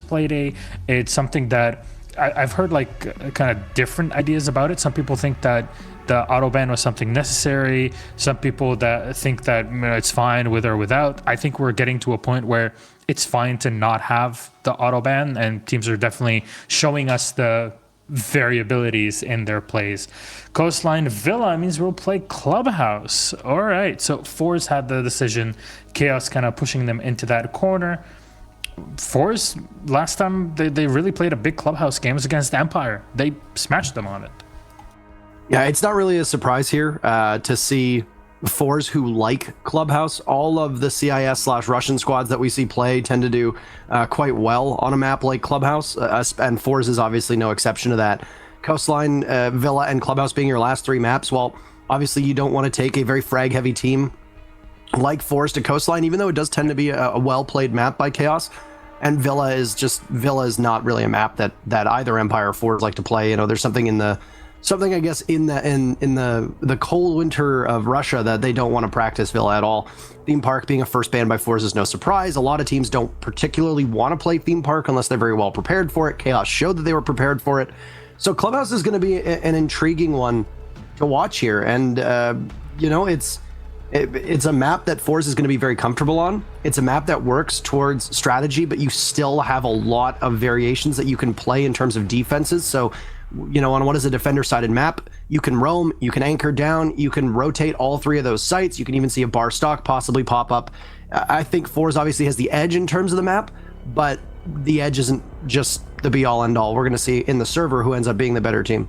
play day. It's something that I've heard like kind of different ideas about it. Some people think that the auto ban was something necessary. Some people that think that it's fine with or without. I think we're getting to a point where it's fine to not have the auto ban, and teams are definitely showing us the variabilities in their plays. Coastline Villa means we'll play Clubhouse. All right, so forZe had the decision. Chaos kind of pushing them into that corner. forZe, last time they really played a big Clubhouse game was against Empire. They smashed them on it. Yeah, it's not really a surprise here to see forZe who like Clubhouse. All of the CIS/Russian squads that we see play tend to do quite well on a map like Clubhouse, and forZe is obviously no exception to that. Coastline, Villa, and Clubhouse being your last three maps, well, obviously you don't want to take a very frag-heavy team like forZe to Coastline, even though it does tend to be a well-played map by Chaos. And Villa is not really a map that either Empire or forZe like to play. You know, there's something I guess in the cold winter of Russia that they don't want to practice Villa at all. Theme Park being a first ban by forZe is no surprise. A lot of teams don't particularly want to play Theme Park unless they're very well prepared for it. Chaos showed that they were prepared for it. So Clubhouse is going to be an intriguing one to watch here. And, you know, it's a map that forZe is going to be very comfortable on. It's a map that works towards strategy, but you still have a lot of variations that you can play in terms of defenses. So, you know, on what is a defender-sided map, you can roam, you can anchor down, you can rotate all three of those sites. You can even see a bar stock possibly pop up. I think forZe obviously has the edge in terms of the map, but the edge isn't just the be-all, end-all. We're going to see in the server who ends up being the better team.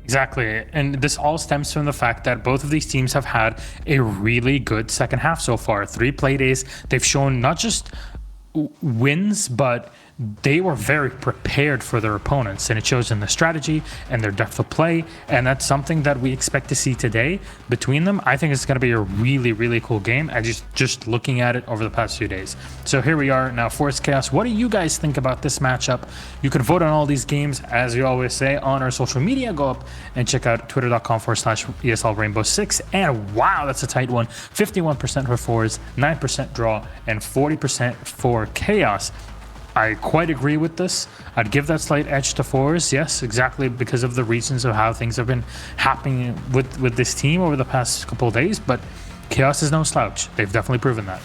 Exactly. And this all stems from the fact that both of these teams have had a really good second half so far. 3 play days. They've shown not just wins, but they were very prepared for their opponents, and it shows in the strategy and their depth of play, and that's something that we expect to see today between them. I think it's going to be a really, really cool game. I just looking at it over the past few days. So here we are now, forZe Chaos. What do you guys think about this matchup? You can vote on all these games, as we always say, on our social media. Go up and check out twitter.com/ESL Rainbow 6. And wow, that's a tight one. 51% for forZe, 9% draw, and 40% for Chaos. I quite agree with this. I'd give that slight edge to forZe, yes, exactly because of the reasons of how things have been happening with this team over the past couple of days, but Chaos is no slouch. They've definitely proven that.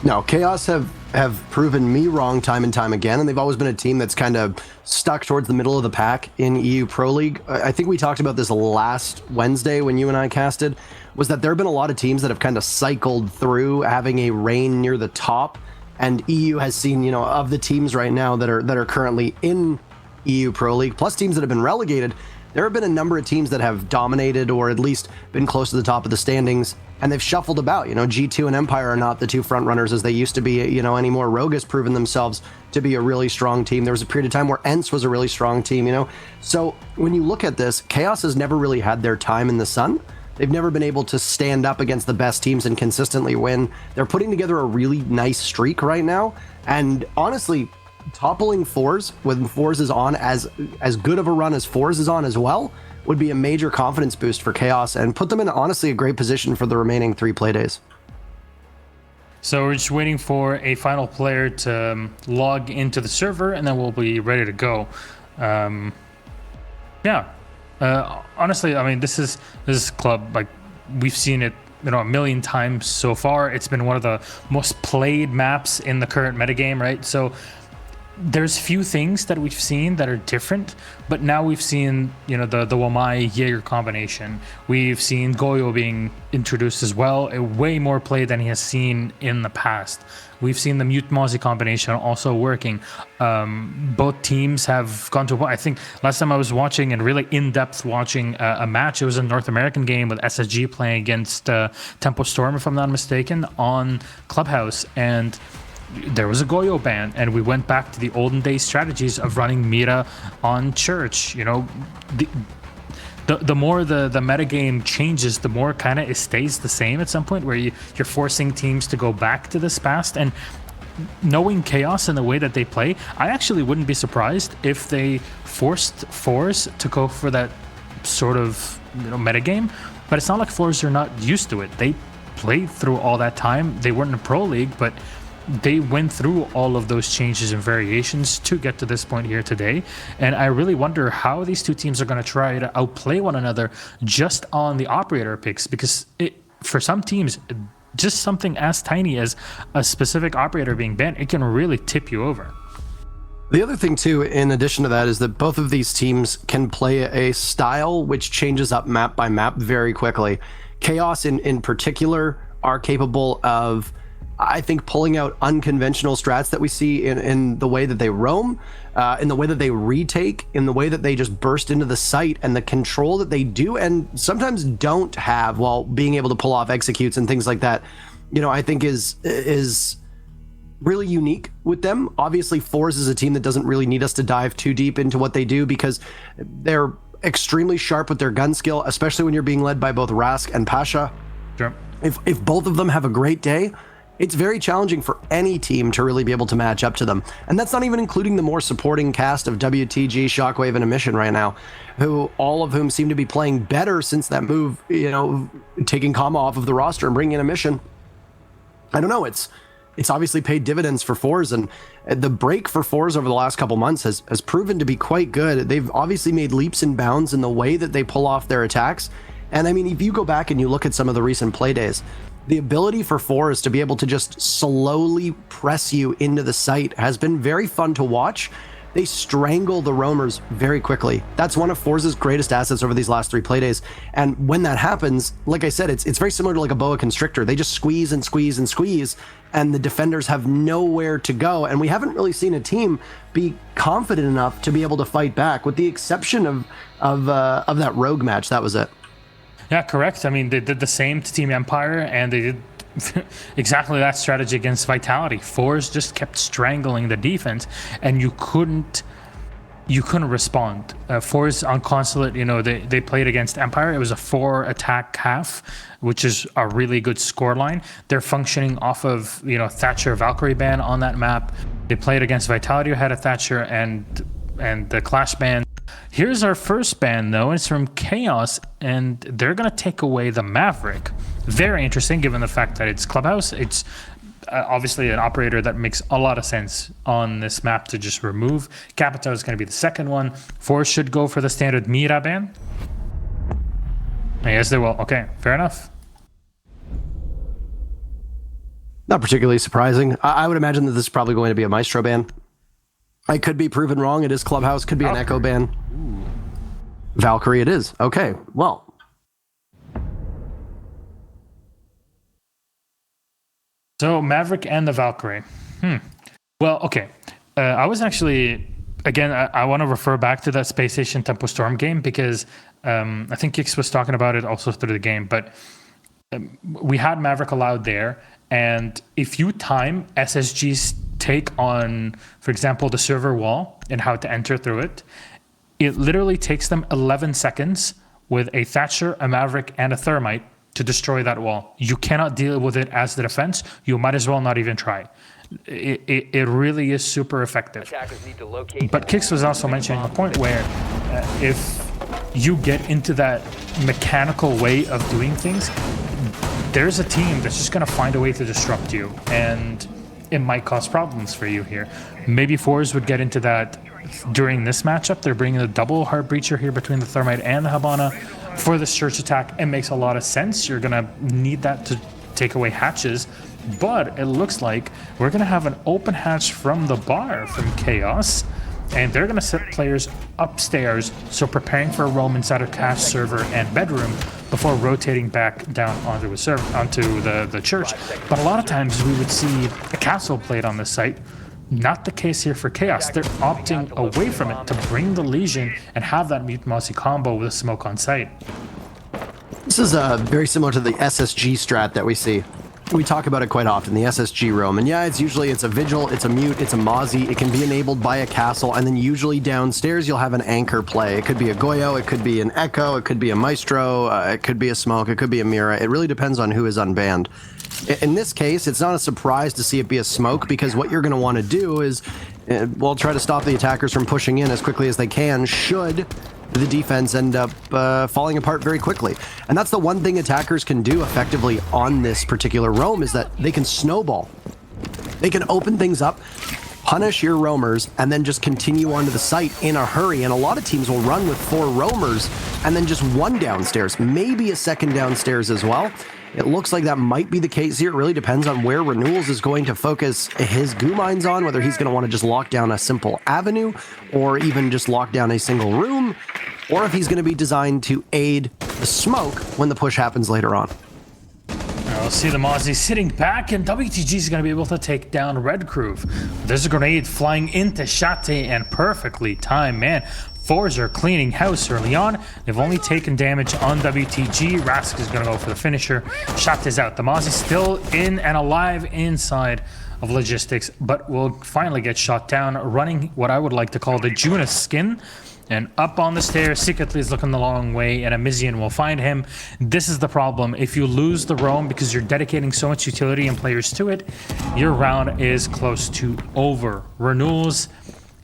No, Chaos have proven me wrong time and time again, and they've always been a team that's kind of stuck towards the middle of the pack in EU Pro League. I think we talked about this last Wednesday when you and I casted, was that there have been a lot of teams that have kind of cycled through having a reign near the top. And EU has seen, you know, of the teams right now that are currently in EU Pro League, plus teams that have been relegated, there have been a number of teams that have dominated or at least been close to the top of the standings, and they've shuffled about. You know, G2 and Empire are not the two front runners as they used to be, you know, anymore. Rogue has proven themselves to be a really strong team. There was a period of time where ENCE was a really strong team, you know. So when you look at this, Chaos has never really had their time in the sun. They've never been able to stand up against the best teams and consistently win. They're putting together a really nice streak right now. And honestly, toppling forZe when forZe is on as good of a run as forZe is on as well would be a major confidence boost for Chaos and put them in honestly a great position for the remaining 3 play days. So we're just waiting for a final player to log into the server, and then we'll be ready to go. Yeah. Honestly, I mean, this is club, like, we've seen it, you know, a million times so far. It's been one of the most played maps in the current metagame, right? So there's few things that we've seen that are different, but now we've seen, you know, the Wamai Jaeger combination. We've seen Goyo being introduced as well, a way more play than he has seen in the past. We've seen the Mute Mozzie combination also working. Both teams have gone to, I think last time I was watching and really in-depth watching a match, it was a North American game with SSG playing against Tempo Storm, if I'm not mistaken, on Clubhouse. And there was a Goyo ban, and we went back to the olden days strategies of running Mira on Church. You know, the more the metagame changes, the more kind of it stays the same at some point, where you're forcing teams to go back to this past. And knowing Chaos and the way that they play, I actually wouldn't be surprised if they forced forZe to go for that sort of, you know, metagame. But it's not like forZe are not used to it. They played through all that time. They weren't in a pro league, but they went through all of those changes and variations to get to this point here today. And I really wonder how these two teams are going to try to outplay one another just on the operator picks, because for some teams, just something as tiny as a specific operator being banned, it can really tip you over. The other thing, too, in addition to that, is that both of these teams can play a style which changes up map by map very quickly. Chaos, in particular, are capable of, I think, pulling out unconventional strats that we see in the way that they roam, in the way that they retake, in the way that they just burst into the site, and the control that they do and sometimes don't have while being able to pull off executes and things like that, I think is really unique with them. Obviously, forZe is a team that doesn't really need us to dive too deep into what they do because they're extremely sharp with their gun skill, especially when you're being led by both Rask and Pasha. Sure. If both of them have a great day, it's very challenging for any team to really be able to match up to them. And that's not even including the more supporting cast of WTG, Shockwave, and Emission right now, all of whom seem to be playing better since that move, taking Kama off of the roster and bringing in Emission. I don't know, it's obviously paid dividends for forZe, and the break for forZe over the last couple months has proven to be quite good. They've obviously made leaps and bounds in the way that they pull off their attacks. And I mean, if you go back and you look at some of the recent play days, the ability for forZe to be able to just slowly press you into the site has been very fun to watch. They strangle the roamers very quickly. That's one of forZe's greatest assets over these last 3 play days. And when that happens, like I said, it's very similar to like a boa constrictor. They just squeeze and squeeze and squeeze, and the defenders have nowhere to go. And we haven't really seen a team be confident enough to be able to fight back, with the exception of that rogue match. That was it. Yeah, correct. I mean, they did the same to Team Empire, and they did exactly that strategy against Vitality. forZe just kept strangling the defense, and you couldn't respond. forZe on Consulate, they played against Empire. It was a 4 attack half, which is a really good score line. They're functioning off of Thatcher Valkyrie ban on that map. They played against Vitality, who had a Thatcher and the Clash ban. Here's our first ban, though. It's from Chaos, and they're going to take away the Maverick. Very interesting, given the fact that it's Clubhouse. It's obviously an operator that makes a lot of sense on this map to just remove. Capita is going to be the second one. forZe should go for the standard Mira ban. Yes, they will. Okay, fair enough. Not particularly surprising. I would imagine that this is probably going to be a Maestro ban. I could be proven wrong. It is Clubhouse. Could be an Echo ban. Ooh. Valkyrie it is. Okay, well. So Maverick and the Valkyrie. Well, okay. I was actually, again, I want to refer back to that Space Station Tempo Storm game, because I think Kix was talking about it also through the game, but we had Maverick allowed there. And if you time SSG's take on, for example, the server wall and how to enter through it, it literally takes them 11 seconds with a Thatcher, a Maverick, and a Thermite to destroy that wall. You cannot deal with it as the defense. You might as well not even try. It really is super effective. But Kix was also mentioning a point where if you get into that mechanical way of doing things, there's a team that's just going to find a way to disrupt you, and it might cause problems for you here. Maybe forZe would get into that during this matchup. They're bringing a double Heart Breacher here between the Thermite and the Habana for this Church attack. It makes a lot of sense. You're going to need that to take away hatches, but it looks like we're going to have an open hatch from the bar from Chaos, and they're going to set players upstairs, so preparing for a roam inside of cache, server, and bedroom before rotating back down onto the church. But a lot of times we would see a castle played on this site. Not the case here for Chaos. They're opting away from it to bring the Legion and have that Mute Mossy combo with a smoke on site. This is very similar to the SSG strat that we see. We talk about it quite often, the SSG roam. And yeah, it's a Vigil, it's a Mute, it's a Mozzie. It can be enabled by a castle, and then usually downstairs you'll have an anchor play. It could be a Goyo, it could be an Echo, it could be a Maestro, it could be a Smoke, it could be a Mira. It really depends on who is unbanned. In this case, it's not a surprise to see it be a Smoke, because what you're going to want to do is, try to stop the attackers from pushing in as quickly as they can, should the defense end up falling apart very quickly. And that's the one thing attackers can do effectively on this particular roam, is that they can snowball. They can open things up, punish your roamers, and then just continue onto the site in a hurry. And a lot of teams will run with 4 roamers and then just 1 downstairs, maybe a second downstairs as well. It looks like that might be the case here. It really depends on where Renewals is going to focus his goo mines on, whether he's going to want to just lock down a simple avenue or even just lock down a single room, or if he's going to be designed to aid the smoke when the push happens later on. We'll see the Mozzie sitting back, and WTG is going to be able to take down Red Crew. There's a grenade flying into Shate, and perfectly timed, man. forZe are cleaning house early on. They've only taken damage on WTG. Rask is going to go for the finisher. Shot is out. The Mozzie still in and alive inside of logistics, but will finally get shot down, running what I would like to call the Juna skin. And up on the stairs, secretly is looking the long way, and a Mizian will find him. This is the problem. If you lose the roam because you're dedicating so much utility and players to it, your round is close to over. Renewals,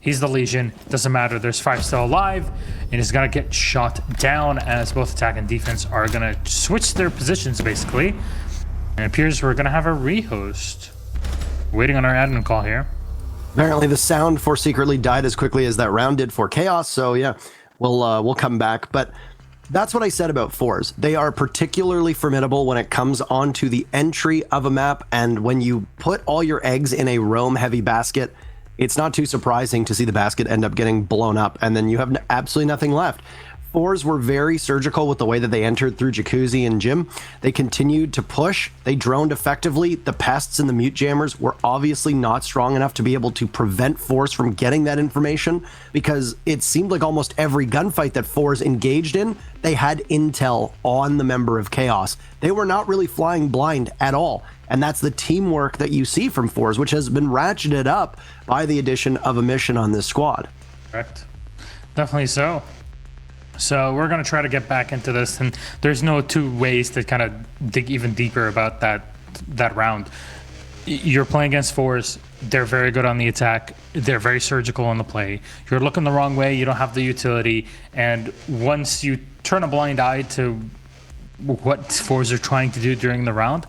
he's the Legion. Doesn't matter. There's 5 still alive, and he's going to get shot down as both attack and defense are going to switch their positions, basically. And it appears we're going to have a rehost. Waiting on our admin call here. Apparently the sound for Secretly died as quickly as that round did for Chaos, so yeah, we'll come back. But that's what I said about forZe. They are particularly formidable when it comes onto the entry of a map, and when you put all your eggs in a roam-heavy basket, it's not too surprising to see the basket end up getting blown up, and then you have absolutely nothing left. forZe were very surgical with the way that they entered through Jacuzzi and Gym. They continued to push. They droned effectively. The pests and the mute jammers were obviously not strong enough to be able to prevent forZe from getting that information, because it seemed like almost every gunfight that forZe engaged in, they had intel on the member of Chaos. They were not really flying blind at all. And that's the teamwork that you see from forZe, which has been ratcheted up by the addition of a mission on this squad. Correct. Definitely so. So we're going to try to get back into this, and there's no 2 ways to kind of dig even deeper about that round. You're playing against forZe. They're very good on the attack. They're very surgical on the play. You're looking the wrong way. You don't have the utility. And once you turn a blind eye to what forZe are trying to do during the round,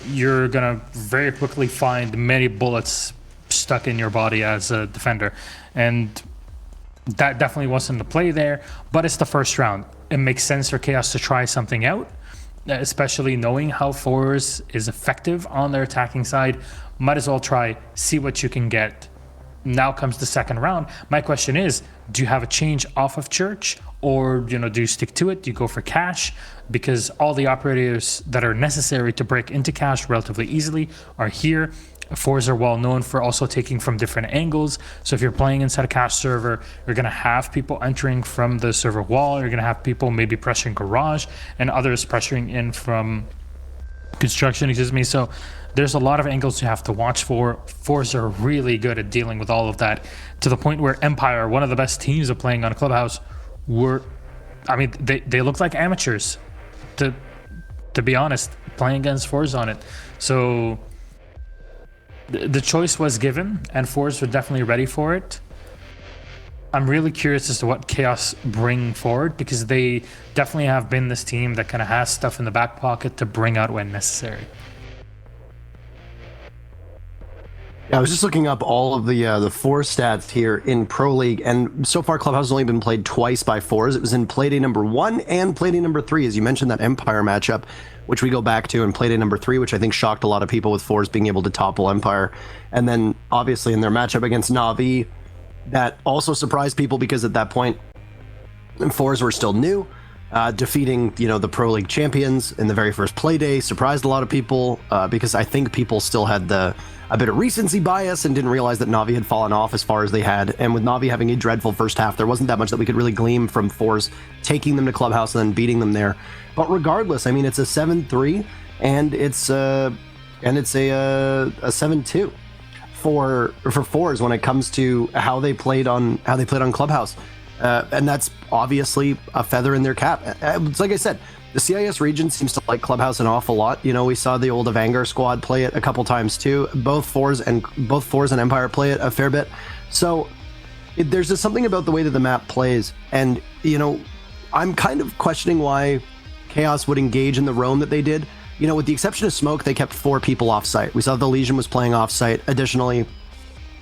you're going to very quickly find many bullets stuck in your body as a defender. And that definitely wasn't the play there, but it's the first round. It makes sense for Chaos to try something out, especially knowing how forZe is effective on their attacking side. Might as well try, see what you can get. Now comes the second round. My question is, do you have a change off of Church, or do you stick to it? Do you go for cash? Because all the operators that are necessary to break into cash relatively easily are here. forZe are well known for also taking from different angles. So if you're playing inside a cache server, you're going to have people entering from the server wall. You're going to have people maybe pressuring garage and others pressuring in from construction, excuse me. So there's a lot of angles you have to watch for. forZe are really good at dealing with all of that, to the point where Empire, one of the best teams of playing on Clubhouse, they look like amateurs, to be honest, playing against forZe on it. So the choice was given, and forZe were definitely ready for it. I'm really curious as to what Chaos bring forward, because they definitely have been this team that kind of has stuff in the back pocket to bring out when necessary. Yeah, I was just looking up all of the 4 stats here in Pro League, and so far Clubhouse has only been played twice by forZe. It was in Playday number 1 and Playday number 3, as you mentioned, that Empire matchup, which we go back to, and Playday number 3, which I think shocked a lot of people with forZe being able to topple Empire. And then obviously in their matchup against Na'Vi, that also surprised people, because at that point forZe were still new. Defeating the Pro League champions in the very first Playday surprised a lot of people, because I think people still had a bit of recency bias and didn't realize that Na'Vi had fallen off as far as they had. And with Na'Vi having a dreadful first half, there wasn't that much that we could really glean from forZe taking them to Clubhouse and then beating them there. But regardless, I mean, it's a 7-3, and it's a 7-2 for forZe when it comes to how they played on Clubhouse. And that's obviously a feather in their cap. It's like I said, the CIS region seems to like Clubhouse an awful lot. We saw the old Ager squad play it a couple times too. Both forZe and Empire play it a fair bit. So there's just something about the way that the map plays. And, I'm kind of questioning why Chaos would engage in the roam that they did. you know, with the exception of Smoke, they kept 4 people off site. We saw the Legion was playing off site. Additionally,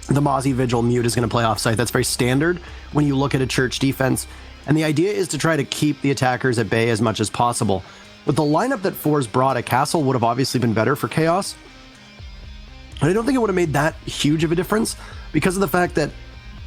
the Mozzie Vigil Mute is going to play off site. That's very standard when you look at a church defense. And the idea is to try to keep the attackers at bay as much as possible. But the lineup that forZe brought at Castle would have obviously been better for Chaos. But I don't think it would have made that huge of a difference because of the fact that,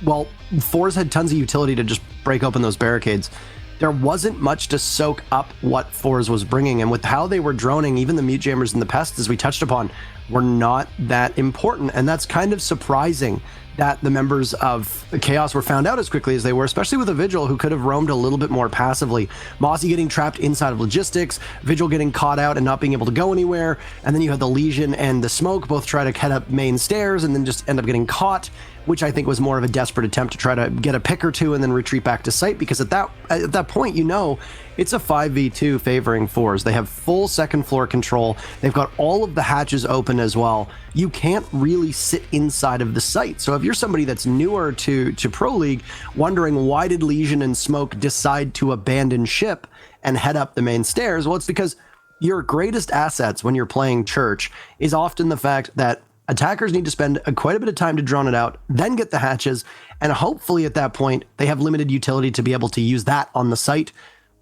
well, forZe had tons of utility to just break open those barricades. There wasn't much to soak up what forZe was bringing, and with how they were droning, even the Mute Jammers and the Pests, as we touched upon, were not that important, and that's kind of surprising that the members of Chaos were found out as quickly as they were, especially with a Vigil who could have roamed a little bit more passively. Mozzie getting trapped inside of logistics, Vigil getting caught out and not being able to go anywhere, and then you had the Legion and the Smoke both try to head up main stairs and then just end up getting caught, which I think was more of a desperate attempt to try to get a pick or two and then retreat back to site, because at that point, you know, it's a 5v2 favoring forZe. They have full second floor control. They've got all of the hatches open as well. You can't really sit inside of the site. So if you're somebody that's newer to Pro League, wondering why did Legion and Smoke decide to abandon ship and head up the main stairs, well, it's because your greatest assets when you're playing Church is often the fact that attackers need to spend quite a bit of time to drone it out, then get the hatches, and hopefully at that point, they have limited utility to be able to use that on the site.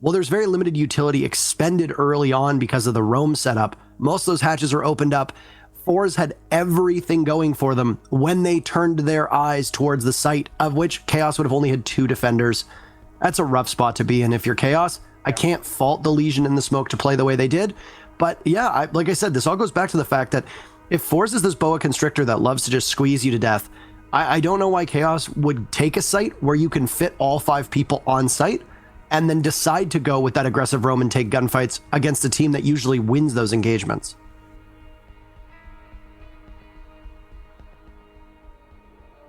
Well, there's very limited utility expended early on because of the roam setup. Most of those hatches are opened up. forZe had everything going for them when they turned their eyes towards the site, of which Chaos would have only had 2 defenders. That's a rough spot to be in if you're Chaos. I can't fault the Legion and the Smoke to play the way they did. But yeah, like I said, this all goes back to the fact that if forZe is this boa constrictor that loves to just squeeze you to death, I don't know why Chaos would take a site where you can fit all 5 people on site and then decide to go with that aggressive roam and take gunfights against a team that usually wins those engagements.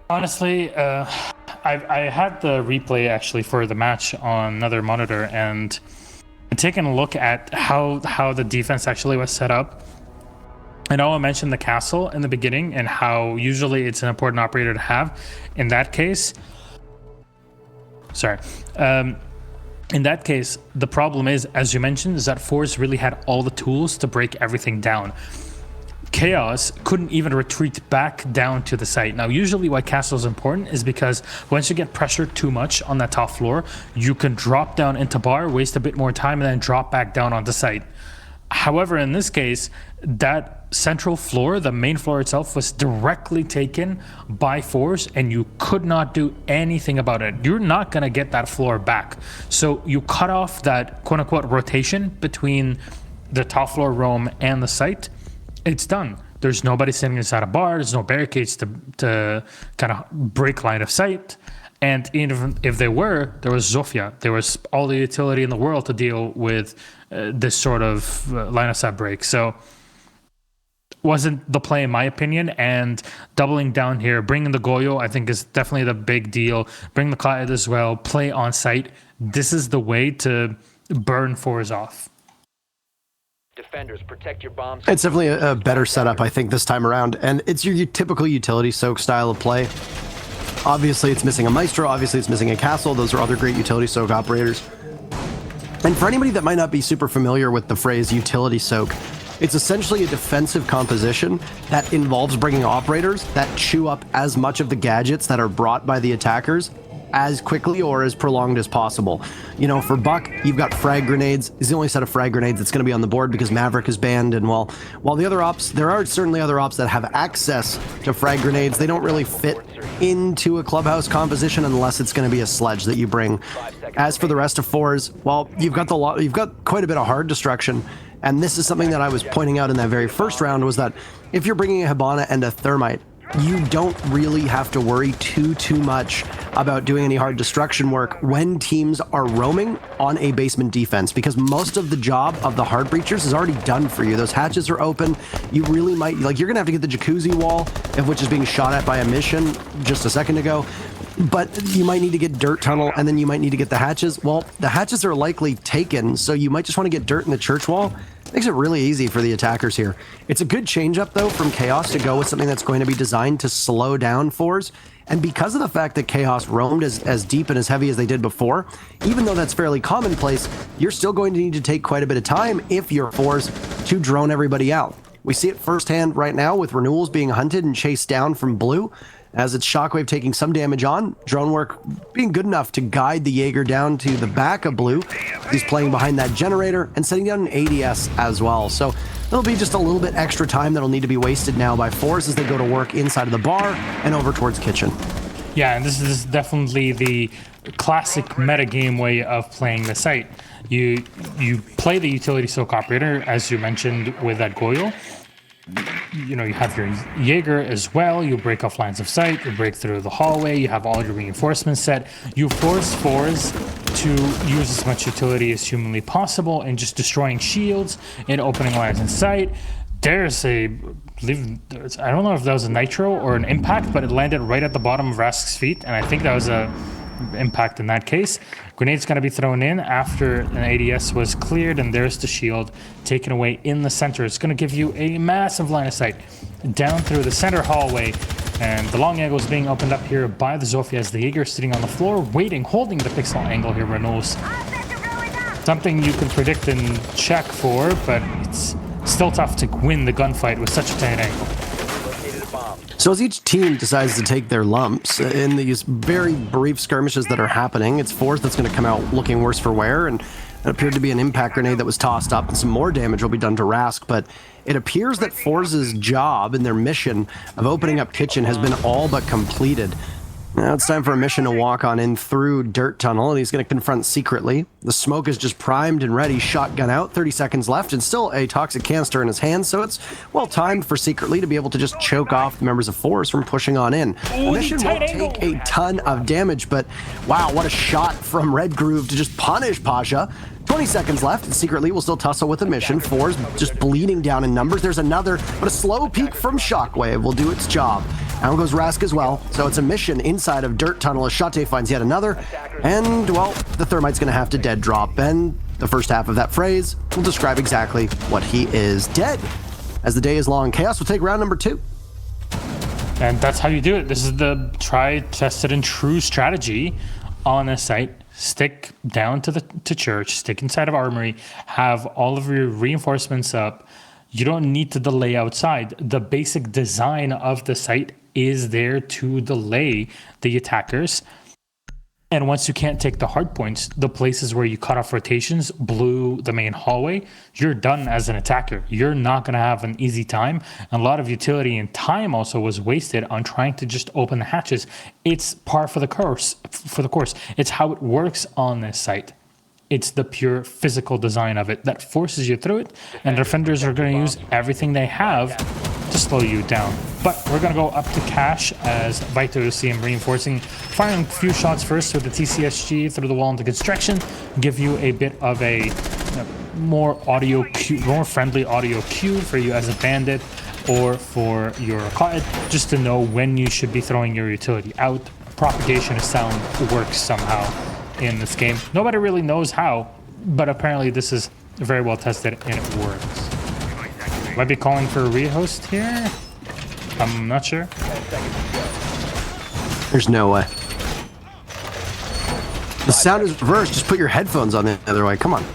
Honestly, I had the replay actually for the match on another monitor and taking a look at how the defense actually was set up. I know I mentioned the castle in the beginning and how usually it's an important operator to have. In that case, in that case, the problem is, as you mentioned, is that forZe really had all the tools to break everything down. Chaos couldn't even retreat back down to the site. Now, usually why castle is important is because once you get pressured too much on that top floor, you can drop down into bar, waste a bit more time, and then drop back down onto site. However, in this case, that central floor, the main floor itself, was directly taken by forZe, and you could not do anything about it. You're not going to get that floor back. So you cut off that quote-unquote rotation between the top floor roam and the site. It's done. There's nobody sitting inside a bar. There's no barricades to kind of break line of sight. And even if there was Sophia. There was all the utility in the world to deal with this sort of line of sight break. So wasn't the play in my opinion, and doubling down here, bringing the Goyo, I think is definitely the big deal. Bring the Clyde as well, play on site. This is the way to burn forZe off. Defenders, protect your bombs. It's definitely a better setup, I think, this time around, and it's your typical utility soak style of play. Obviously, it's missing a Maestro. Obviously, it's missing a Castle. Those are other great utility soak operators. And for anybody that might not be super familiar with the phrase utility soak, it's essentially a defensive composition that involves bringing operators that chew up as much of the gadgets that are brought by the attackers as quickly or as prolonged as possible. You know, for Buck, you've got frag grenades. It's the only set of frag grenades that's going to be on the board because Maverick is banned. And while the other ops, there are certainly other ops that have access to frag grenades, they don't really fit into a Clubhouse composition unless it's going to be a sledge that you bring. As for the rest of forZe, well, you've got quite a bit of hard destruction. And this is something that I was pointing out in that very first round, was that if you're bringing a Hibana and a Thermite, you don't really have to worry too much about doing any hard destruction work when teams are roaming on a basement defense, because most of the job of the hard breachers is already done for you. Those hatches are open. You really might, like, you're gonna have to get the jacuzzi wall, of which is being shot at by a mission just a second ago, but you might need to get dirt tunnel, and then you might need to get the hatches. Well, the hatches are likely taken, so you might just want to get dirt in the church wall Makes it really easy for the attackers here. It's a good change-up, though, from Chaos to go with something that's going to be designed to slow down forZe. And because of the fact that Chaos roamed as deep and as heavy as they did before, even though that's fairly commonplace, you're still going to need to take quite a bit of time if you're forZe to drone everybody out. We see it firsthand right now with Renewals being hunted and chased down from blue, as it's Shockwave taking some damage on, drone work being good enough to guide the Jaeger down to the back of blue. He's playing behind that generator and setting down an ADS as well. So there'll be just a little bit extra time that'll need to be wasted now by forZe as they go to work inside of the bar and over towards kitchen. Yeah, and this is definitely the classic metagame way of playing the site. You play the utility soak operator, as you mentioned with that Goyle. You know, you have your Jaeger as well. You break off lines of sight. You break through the hallway. You have all your reinforcements set. You force forZe to use as much utility as humanly possible and just destroying shields and opening lines in sight. There's I don't know if that was a nitro or an impact, but it landed right at the bottom of Rask's feet, and I think that was a impact in that case. Grenade's going to be thrown in after an ADS was cleared, and there's the shield taken away in the center. It's going to give you a massive line of sight down through the center hallway, and the long angle is being opened up here by the Sophia as the Ager sitting on the floor, waiting, holding the pixel angle here, Renewals. Something you can predict and check for, but it's still tough to win the gunfight with such a tight angle. So as each team decides to take their lumps in these very brief skirmishes that are happening, it's forZe that's going to come out looking worse for wear, and it appeared to be an impact grenade that was tossed up, and some more damage will be done to Rask, but it appears that forZe's job and their mission of opening up kitchen has been all but completed. Now it's time for a mission to walk on in through Dirt Tunnel, and he's going to confront secretly. The smoke is just primed and ready, shotgun out, 30 seconds left, and still a toxic canister in his hand, so it's well timed for secretly to be able to just choke off the members of forZe from pushing on in. The mission won't take a ton of damage, but wow, what a shot from Red Groove to just punish Pasha. 20 seconds left, and secretly we'll still tussle with the mission. forZe just bleeding down in numbers. There's another, but a slow peek from Shockwave will do its job. Down goes Rask as well, so it's a mission inside of Dirt Tunnel as Shate finds yet another, and, well, the Thermite's going to have to dead drop, and the first half of that phrase will describe exactly what he is: dead. As the day is long, Chaos will take round number 2. And that's how you do it. This is the tried, tested, and true strategy on a site. Stick down to church, stick inside of armory, have all of your reinforcements up. You don't need to delay outside. The basic design of the site is there to delay the attackers. And once you can't take the hard points, the places where you cut off rotations, blue, the main hallway, you're done as an attacker. You're not going to have an easy time. And a lot of utility and time also was wasted on trying to just open the hatches. It's par for the course. It's how it works on this site. It's the pure physical design of it that forces you through it, and defenders are going to use everything they have to slow you down. But we're going to go up to Cash as Vito, you see him reinforcing, firing a few shots first with the TCSG through the wall into construction, give you a bit of a more friendly audio cue for you as a bandit or for your Qaed, just to know when you should be throwing your utility out. Propagation of sound works somehow in this game. Nobody really knows how, but apparently this is very well tested and it works. Might be calling for a rehost here. I'm not sure. There's no way. The sound is reversed. Just put your headphones on the other way. Come on.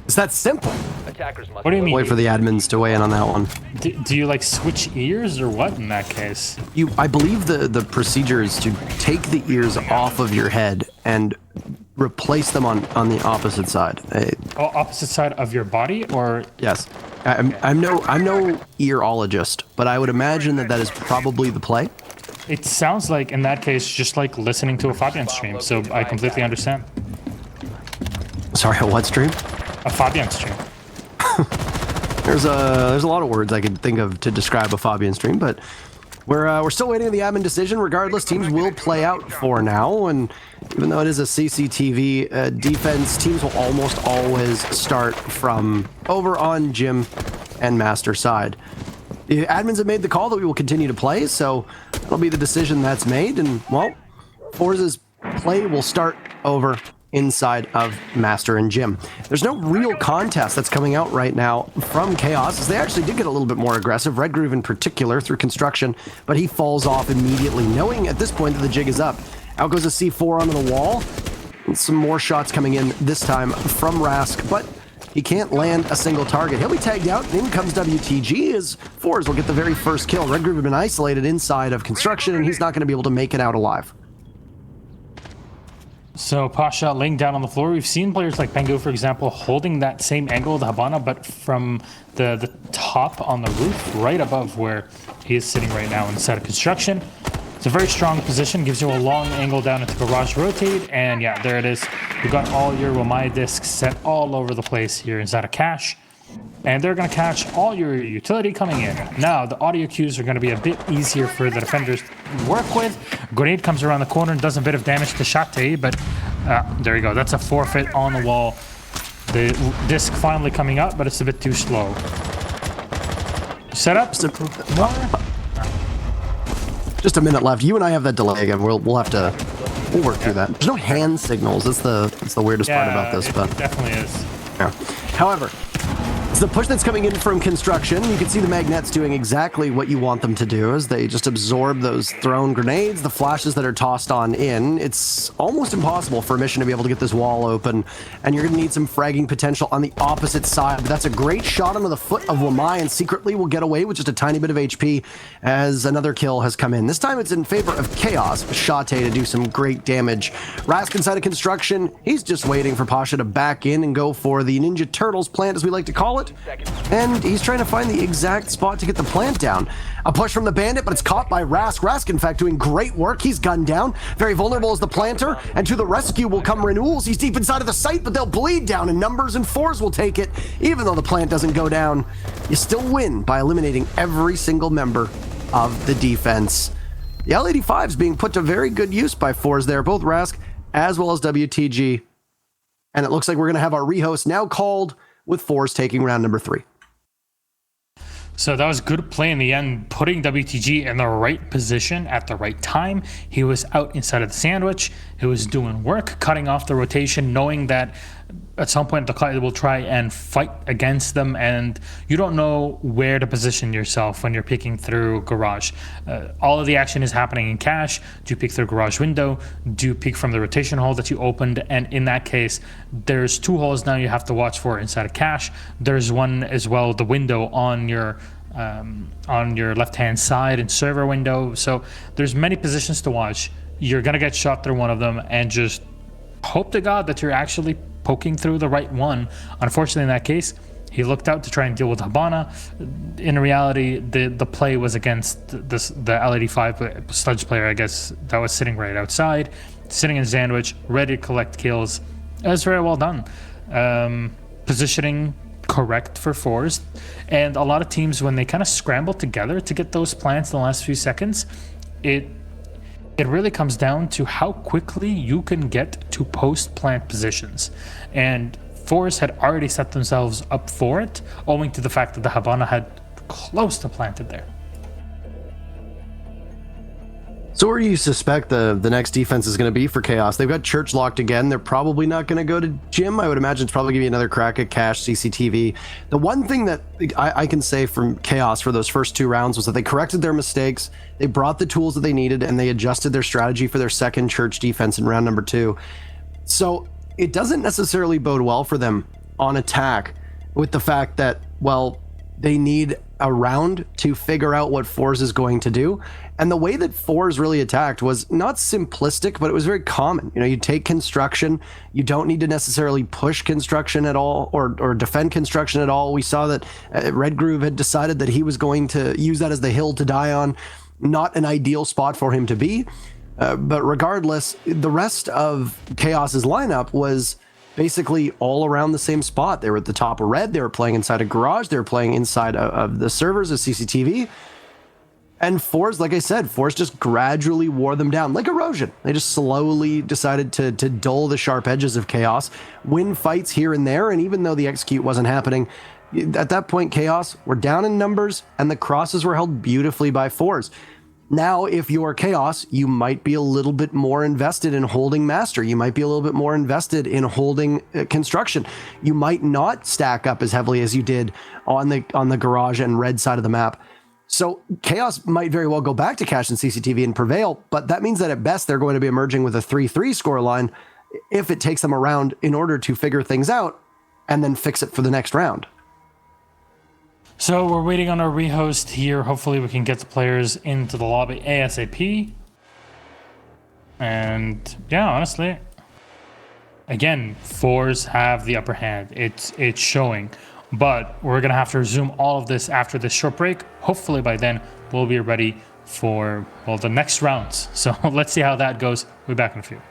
It's that simple. What do you mean? Wait for the admins to weigh in on that one. Do you like switch ears or what in that case? I believe the procedure is to take the ears off of your head and replace them on the opposite side. Opposite side of your body, or? Yes. I'm no earologist, but I would imagine that is probably the play. It sounds like in that case just like listening to a Fabian stream, so I completely understand. Sorry, a what stream? A Fabian stream. There's a lot of words I could think of to describe a Fabian stream, but we're still waiting on the admin decision. Regardless, teams will play out for now, and even though it is a CCTV defense, teams will almost always start from over on Jim and Master side. The admins have made the call that we will continue to play, so that'll be the decision that's made, and well, forZe's play will start over inside of Master and Jim. There's no real contest that's coming out right now from Chaos, as they actually did get a little bit more aggressive, Red Groove in particular, through construction, but he falls off immediately, knowing at this point that the jig is up. Out goes a C4 onto the wall. And some more shots coming in, this time from Rask, but he can't land a single target. He'll be tagged out. In comes WTG as forZe will get the very first kill. Red Groove have been isolated inside of construction, and he's not going to be able to make it out alive. So Pasha laying down on the floor. We've seen players like Pengu, for example, holding that same angle of the Habana, but from the top on the roof, right above where he is sitting right now inside of construction. It's a very strong position, gives you a long angle down into garage rotate, and yeah, there it is. You've got all your Wamai discs set all over the place here inside of cache, and they're going to catch all your utility coming in. Now, the audio cues are going to be a bit easier for the defenders to work with. Grenade comes around the corner and does a bit of damage to Shate, but there you go. That's a forfeit on the wall. The disc finally coming up, but it's a bit too slow. Set up. More. Just a minute left. You and I have that delay again. We'll work through that. There's no hand signals. That's the weirdest part about this, but it definitely is. Yeah. However, it's the push that's coming in from construction. You can see the magnets doing exactly what you want them to do, as they just absorb those thrown grenades, the flashes that are tossed on in. It's almost impossible for a mission to be able to get this wall open, and you're going to need some fragging potential on the opposite side. But that's a great shot onto the foot of Wamai, and secretly will get away with just a tiny bit of HP as another kill has come in. This time it's in favor of Chaos, Shate to do some great damage. Rask inside of construction, he's just waiting for Pasha to back in and go for the Ninja Turtles plant, as we like to call it. And he's trying to find the exact spot to get the plant down. A push from the bandit, but it's caught by Rask. Rask, in fact, doing great work. He's gunned down. Very vulnerable as the planter. And to the rescue will come Renewals. He's deep inside of the site, but they'll bleed down in numbers, and forZe will take it. Even though the plant doesn't go down, you still win by eliminating every single member of the defense. The L85's being put to very good use by forZe there, both Rask as well as WTG. And it looks like we're going to have our rehost now called, with forZe taking round number 3. So that was good play in the end, putting WTG in the right position at the right time. He was out inside of the sandwich. He was doing work, cutting off the rotation, knowing that at some point the client will try and fight against them, and you don't know where to position yourself when you're peeking through garage. All of the action is happening in cache. Do you peek through garage window? Do you peek from the rotation hole that you opened? And in that case, there's 2 holes now you have to watch for inside of cache. There's one as well, the window on your left-hand side and server window. So there's many positions to watch. You're gonna get shot through one of them, and just hope to God that you're actually poking through the right one. Unfortunately, in that case, he looked out to try and deal with Habana. In reality, the play was against the L85 sludge player, I guess, that was sitting right outside, sitting in sandwich, ready to collect kills. It was very well done. Positioning correct for forZe, and a lot of teams, when they kind of scramble together to get those plants in the last few seconds, it really comes down to how quickly you can get to post plant positions. And forZe had already set themselves up for it, owing to the fact that the Habana had close to planted there. So where do you suspect the next defense is going to be for Chaos? They've got Church locked again. They're probably not going to go to Gym. I would imagine it's probably going to be another crack at Cache, CCTV. The one thing that I can say from Chaos for those first 2 rounds was that they corrected their mistakes, they brought the tools that they needed, and they adjusted their strategy for their second Church defense in round number 2. So it doesn't necessarily bode well for them on attack, with the fact that, well, they need a round to figure out what forZe is going to do. And the way that forZe really attacked was not simplistic, but it was very common. You know, you take construction, you don't need to necessarily push construction at all, or defend construction at all. We saw that Red Groove had decided that he was going to use that as the hill to die on. Not an ideal spot for him to be. But regardless, the rest of Chaos's lineup was basically all around the same spot. They were at the top of red, they were playing inside a garage, they were playing inside of the servers of CCTV. And forZe, like I said, forZe just gradually wore them down, like erosion. They just slowly decided to dull the sharp edges of Chaos, win fights here and there, and even though the execute wasn't happening, at that point, Chaos were down in numbers, and the crosses were held beautifully by forZe. Now, if you're Chaos, you might be a little bit more invested in holding Master. You might be a little bit more invested in holding Construction. You might not stack up as heavily as you did on the Garage and Red side of the map. So Chaos might very well go back to Cash and CCTV and prevail, but that means that at best they're going to be emerging with a 3-3 scoreline if it takes them around in order to figure things out and then fix it for the next round. So we're waiting on our rehost here. Hopefully we can get the players into the lobby ASAP. And yeah, honestly, again, fours have the upper hand. It's showing. But we're going to have to resume all of this after this short break. Hopefully by then we'll be ready for, well, the next rounds. So let's see how that goes. We'll be back in a few.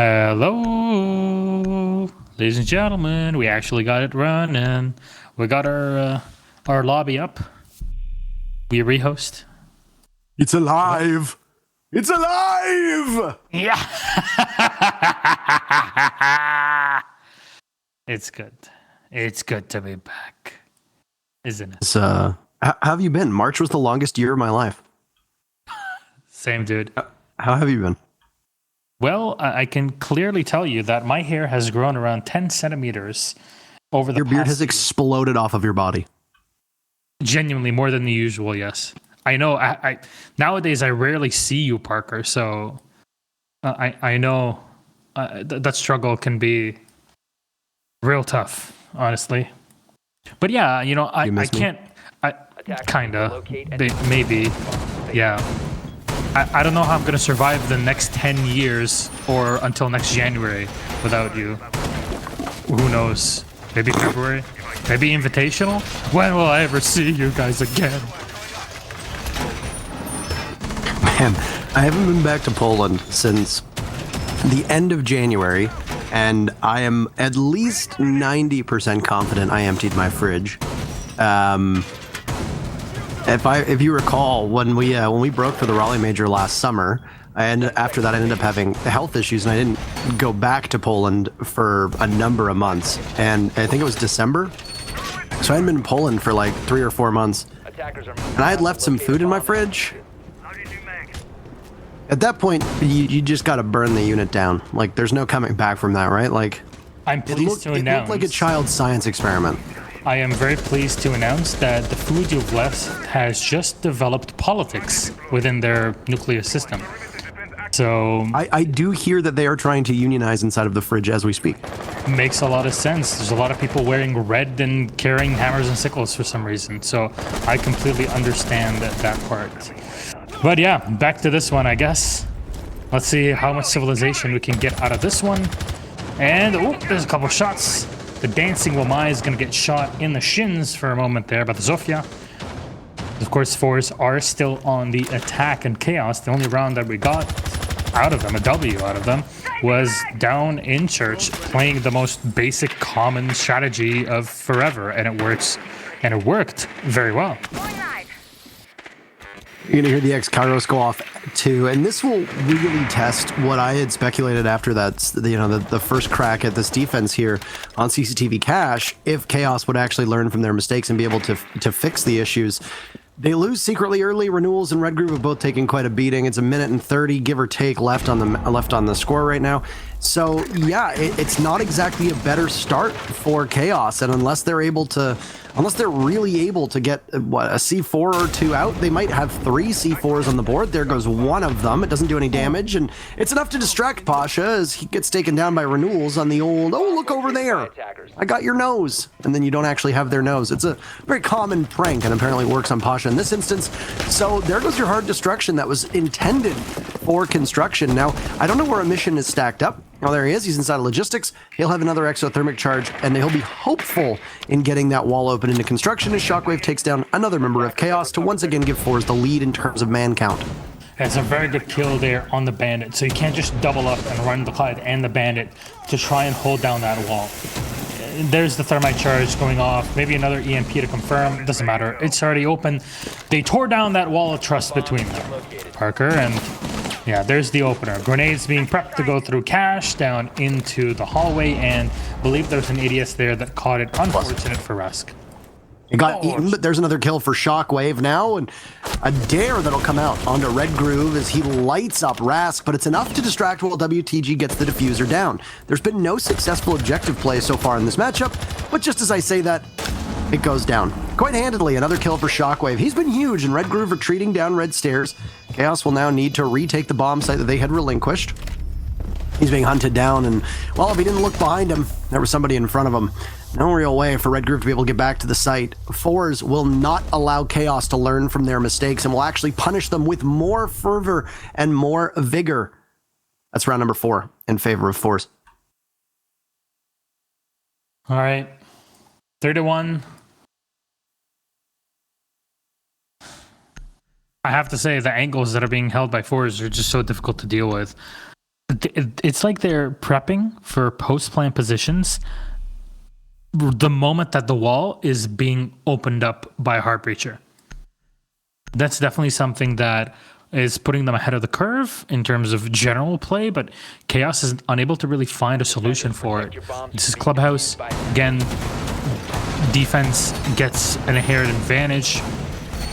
Hello, ladies and gentlemen. We actually got it running. We got our lobby up. We rehost. It's alive. It's alive. Yeah. It's good. It's good to be back, isn't it? So, how have you been? March was the longest year of my life. Same, dude. How have you been? Well, I can clearly tell you that my hair has grown around 10 centimeters over the Your beard past has year. exploded off of your body. Genuinely more than the usual, yes. I know. I nowadays I rarely see you, Parker. So I know that struggle can be real tough, honestly. But yeah, you know, I can't. I kinda maybe, yeah. I don't know how I'm gonna survive the next 10 years or until next January without you. Who knows? Maybe February? Maybe Invitational? When will I ever see you guys again? Man, I haven't been back to Poland since the end of January, and I am at least 90% confident I emptied my fridge. If you recall, when we broke for the Raleigh Major last summer, after that I ended up having health issues, and I didn't go back to Poland for a number of months. And I think it was December, so I hadn't been in Poland for like 3 or 4 months, and I had left some food in my fridge. At that point, you just got to burn the unit down. Like, there's no coming back from that, right? Like, I'm pleased to it announce. looked like a child's science experiment. I am very pleased to announce that the food you've left has just developed politics within their nuclear system. So I do hear that they are trying to unionize inside of the fridge as we speak. makes a lot of sense. There's a lot of people wearing red and carrying hammers and sickles for some reason. So I completely understand that part. But yeah, back to this one, I guess. Let's see how much civilization we can get out of this one. And oh, there's a couple shots. The dancing Wamai is going to get shot in the shins for a moment there by the Sophia. Of course, forZe are still on the attack and chaos. The only round that we got out of them, a W out of them, was down in church, playing the most basic common strategy of forever, and it works, and it worked very well. You're going to hear the X-Kairos go off too, and this will really test what I had speculated after that, the first crack at this defense here on CCTV Cache, if Chaos would actually learn from their mistakes and be able to fix the issues. They lose secretly early. Renewals and Red Groove have both taken quite a beating. It's 1:30, give or take, left on the score right now. So yeah, it's not exactly a better start for Chaos, and unless they're really able to get a C4 or 2 out, they might have 3 C4s on the board. There goes one of them. It doesn't do any damage, and it's enough to distract Pasha as he gets taken down by Renewals on the old, oh, look over there, I got your nose, and then you don't actually have their nose. It's a very common prank, and apparently works on Pasha in this instance. So there goes your hard destruction that was intended for construction. Now, I don't know where a mission is stacked up. Oh, there he is. He's inside of logistics. He'll have another exothermic charge, and he'll be hopeful in getting that wall open into construction as Shockwave takes down another member of Chaos to once again give forZe the lead in terms of man count. It's a very good kill there on the bandit, so you can't just double up and run the Clyde and the bandit to try and hold down that wall. There's the thermite charge going off, maybe another EMP to confirm, it doesn't matter, it's already open. They tore down that wall of trust between them, Parker, and yeah, there's the opener. Grenades being prepped to go through cache down into the hallway, and I believe there's an ADS there that caught it, unfortunate for Rask. It got eaten, but there's another kill for Shockwave now, and a dare that'll come out onto Red Groove as he lights up Rask, but it's enough to distract while WTG gets the Diffuser down. There's been no successful objective play so far in this matchup, but just as I say that, it goes down. Quite handedly, another kill for Shockwave. He's been huge, and Red Groove retreating down Red Stairs. Chaos will now need to retake the bomb site that they had relinquished. He's being hunted down, and, well, if he didn't look behind him, there was somebody in front of him. No real way for Red Groove to be able to get back to the site. forZe will not allow Chaos to learn from their mistakes and will actually punish them with more fervor and more vigor. That's round number 4 in favor of forZe. All right, 3-1. I have to say the angles that are being held by forZe are just so difficult to deal with. it's like they're prepping for post-plant positions the moment that the wall is being opened up by a Heartbreacher. That's definitely something that is putting them ahead of the curve in terms of general play, but Chaos is unable to really find a solution for it. This is Clubhouse. Again, defense gets an inherent advantage.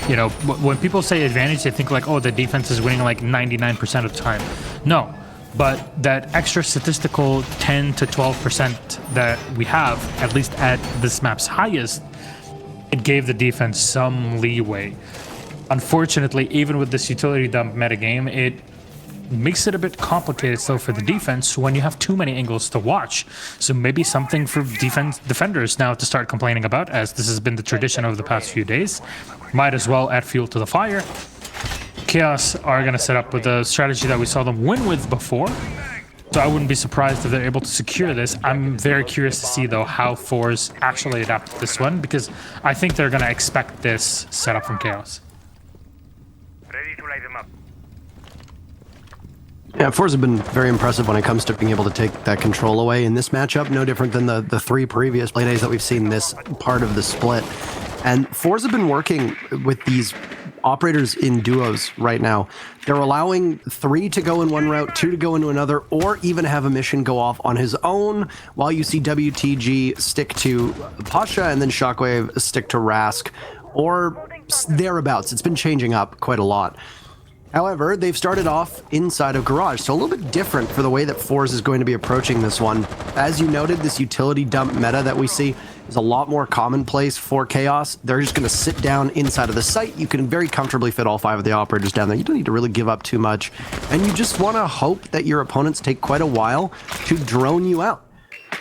You know, when people say advantage, they think like, oh, the defense is winning like 99% of the time. No, but that extra statistical 10 to 12% that we have, at least at this map's highest, it gave the defense some leeway. Unfortunately, even with this utility dump metagame, it makes it a bit complicated still for the defense when you have too many angles to watch. So maybe something for defenders now to start complaining about, as this has been the tradition over the past few days. Might as well add fuel to the fire. Chaos are going to set up with a strategy that we saw them win with before. So I wouldn't be surprised if they're able to secure this. I'm very curious to see, though, how forZe actually adapt to this one, because I think they're going to expect this setup from Chaos. Ready to light them up. Yeah, forZe have been very impressive when it comes to being able to take that control away in this matchup. No different than the three previous playdays that we've seen this part of the split. And forZe have been working with these operators in duos right now. They're allowing 3 to go in one route, 2 to go into another, or even have a mission go off on his own, while you see WTG stick to Pasha and then Shockwave stick to Rask, or thereabouts. It's been changing up quite a lot. However, they've started off inside of Garage, so a little bit different for the way that forZe is going to be approaching this one. As you noted, this utility dump meta that we see is a lot more commonplace for Chaos. They're just going to sit down inside of the site. You can very comfortably fit all 5 of the operators down there. You don't need to really give up too much. And you just want to hope that your opponents take quite a while to drone you out.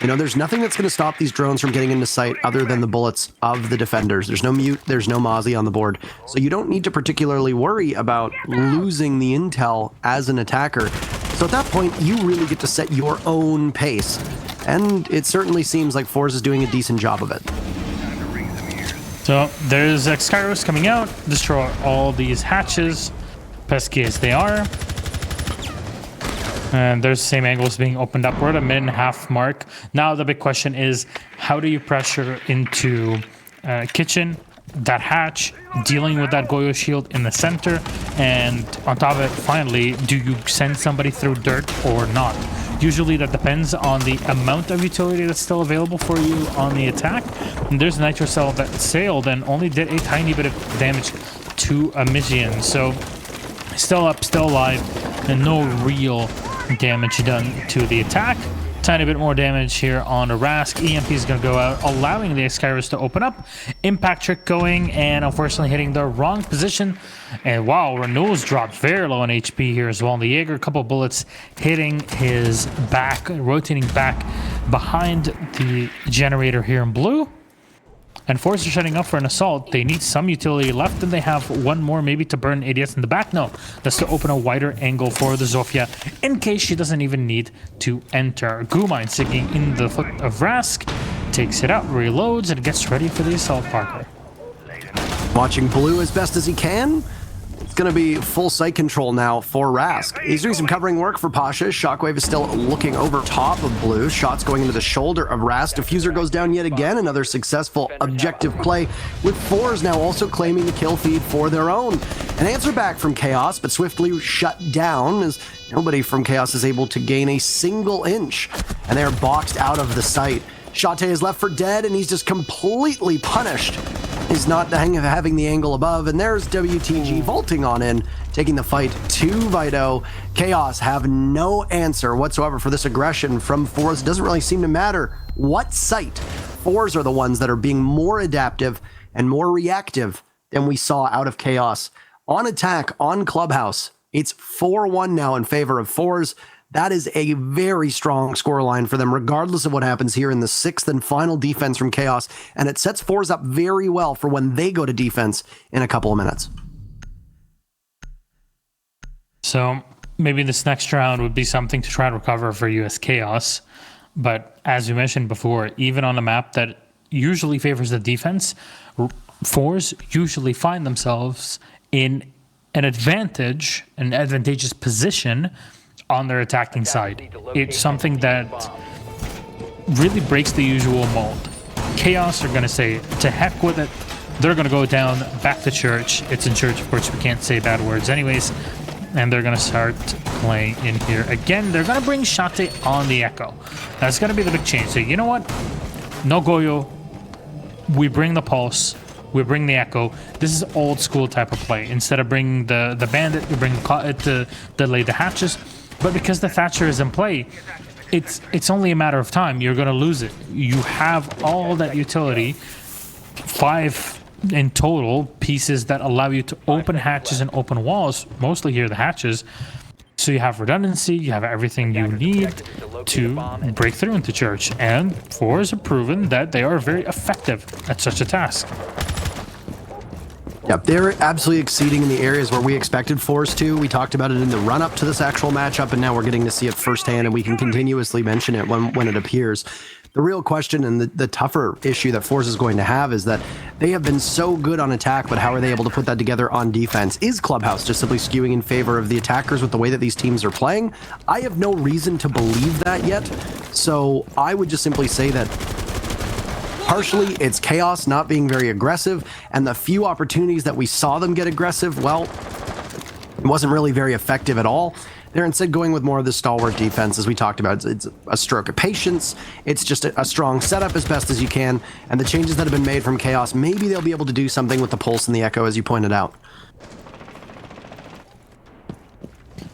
You know, there's nothing that's going to stop these drones from getting into sight other than the bullets of the defenders. There's no mute, there's no Mozzie on the board. So you don't need to particularly worry about losing the intel as an attacker. So at that point, you really get to set your own pace. And it certainly seems like forZe is doing a decent job of it. So there's Skyros coming out, destroy all these hatches, pesky as they are. And there's the same angles being opened up. We're at a minute and a half mark. Now the big question is, how do you pressure into kitchen, that hatch, dealing with that Goyo shield in the center, and on top of it, finally, do you send somebody through dirt or not? Usually that depends on the amount of utility that's still available for you on the attack. And there's a Nitro Cell that sailed and only did a tiny bit of damage to a Mizian. So still up, still alive, and no real damage done to the attack. Tiny bit more damage here on a Rask. EMP is going to go out, allowing the Skyros to open up. Impact trick going, and unfortunately hitting the wrong position. And wow, Renewals dropped very low on HP here as well. And the Ager, a couple of bullets hitting his back, rotating back behind the generator here in blue. And forZe are setting up for an assault. They need some utility left, and they have one more maybe to burn ADS in the back. No, that's to open a wider angle for the Sophia in case she doesn't even need to enter. Gumine sticking in the foot of Rask, takes it out, reloads, and gets ready for the assault Parker. Watching Pulu as best as he can. It's going to be full sight control now for Rask. He's doing some covering work for Pasha. Shockwave is still looking over top of Blue. Shots going into the shoulder of Rask. Diffuser goes down yet again. Another successful objective play, with forZe now also claiming the kill feed for their own. An answer back from Chaos, but swiftly shut down as nobody from Chaos is able to gain a single inch. And they're boxed out of the site. Shate is left for dead, and he's just completely punished. He's not having the angle above, and there's WTG vaulting on in, taking the fight to Fido. Chaos have no answer whatsoever for this aggression from forZe. Doesn't really seem to matter what site. forZe are the ones that are being more adaptive and more reactive than we saw out of Chaos. On attack, on Clubhouse, it's 4-1 now in favor of forZe. That is a very strong scoreline for them, regardless of what happens here in the 6th and final defense from Chaos. And it sets forZe up very well for when they go to defense in a couple of minutes. So maybe this next round would be something to try and recover for US Chaos. But as we mentioned before, even on a map that usually favors the defense, forZe usually find themselves in an advantageous position on their attacking side. It's something that really breaks the usual mold. Chaos are going to say, to heck with it. They're going to go down, back to church. It's in church, of course, we can't say bad words anyways. And they're going to start playing in here. Again, they're going to bring Shate on the Echo. That's going to be the big change. So, you know what? No Goyo. We bring the Pulse. We bring the Echo. This is old school type of play. Instead of bringing the Bandit, we bring it to delay the hatches. But because the Thatcher is in play, it's only a matter of time. You're going to lose it. You have all that utility. 5 in total pieces that allow you to open hatches and open walls, mostly here the hatches. So you have redundancy, you have everything you need to break through into church. And forZe have proven that they are very effective at such a task. Yep, they're absolutely exceeding in the areas where we expected forZe to. We talked about it in the run-up to this actual matchup, and now we're getting to see it firsthand, and we can continuously mention it when it appears. The real question and the tougher issue that forZe is going to have is that they have been so good on attack, but how are they able to put that together on defense? Is Clubhouse just simply skewing in favor of the attackers with the way that these teams are playing? I have no reason to believe that yet, so I would just simply say that partially it's Chaos not being very aggressive, and the few opportunities that we saw them get aggressive, well, it wasn't really very effective at all. They're instead going with more of the Stalwart defense, as we talked about. It's a stroke of patience. It's just a strong setup as best as you can. And the changes that have been made from Chaos, maybe they'll be able to do something with the Pulse and the Echo, as you pointed out.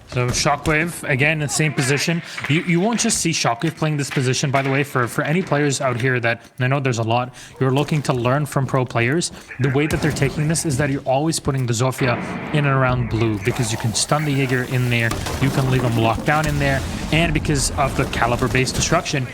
So Shockwave, again, in the same position. You won't just see Shockwave playing this position, by the way, for any players out here that, I know there's a lot, you're looking to learn from pro players. The way that they're taking this is that you're always putting the Sophia in and around blue, because you can stun the Ager in there, you can leave them locked down in there, and because of the caliber-based destruction,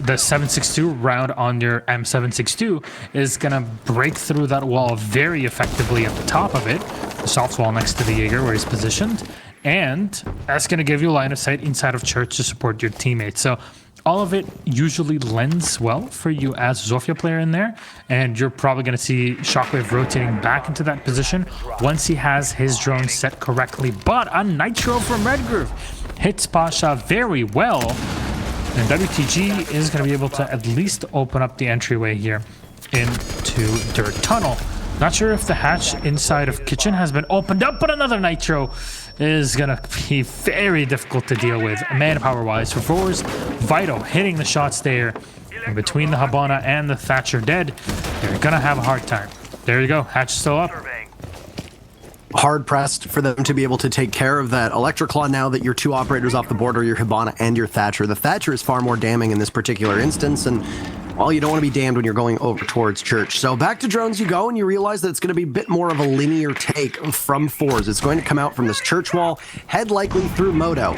the 7.62 round on your M762 is going to break through that wall very effectively at the top of it, the soft wall next to the Ager where he's positioned. And that's going to give you line of sight inside of church to support your teammates. So all of it usually lends well for you as a Sophia player in there. And you're probably going to see Shockwave rotating back into that position once he has his drone set correctly. But a Nitro from Redgroove hits Pasha very well. And WTG is going to be able to at least open up the entryway here into Dirt Tunnel. Not sure if the hatch inside of Kitchen has been opened up, but another Nitro is going to be very difficult to deal with, manpower-wise. For forZe, Fido hitting the shots there. And between the Habana and the Thatcher dead, they're going to have a hard time. There you go. Hatch still up. Hard-pressed for them to be able to take care of that Electroclaw now that your 2 operators off the board are your Hibana and your Thatcher. The Thatcher is far more damning in this particular instance, and well, you don't want to be damned when you're going over towards church. So back to drones you go, and you realize that it's going to be a bit more of a linear take from forZe. It's going to come out from this church wall, head likely through Moto.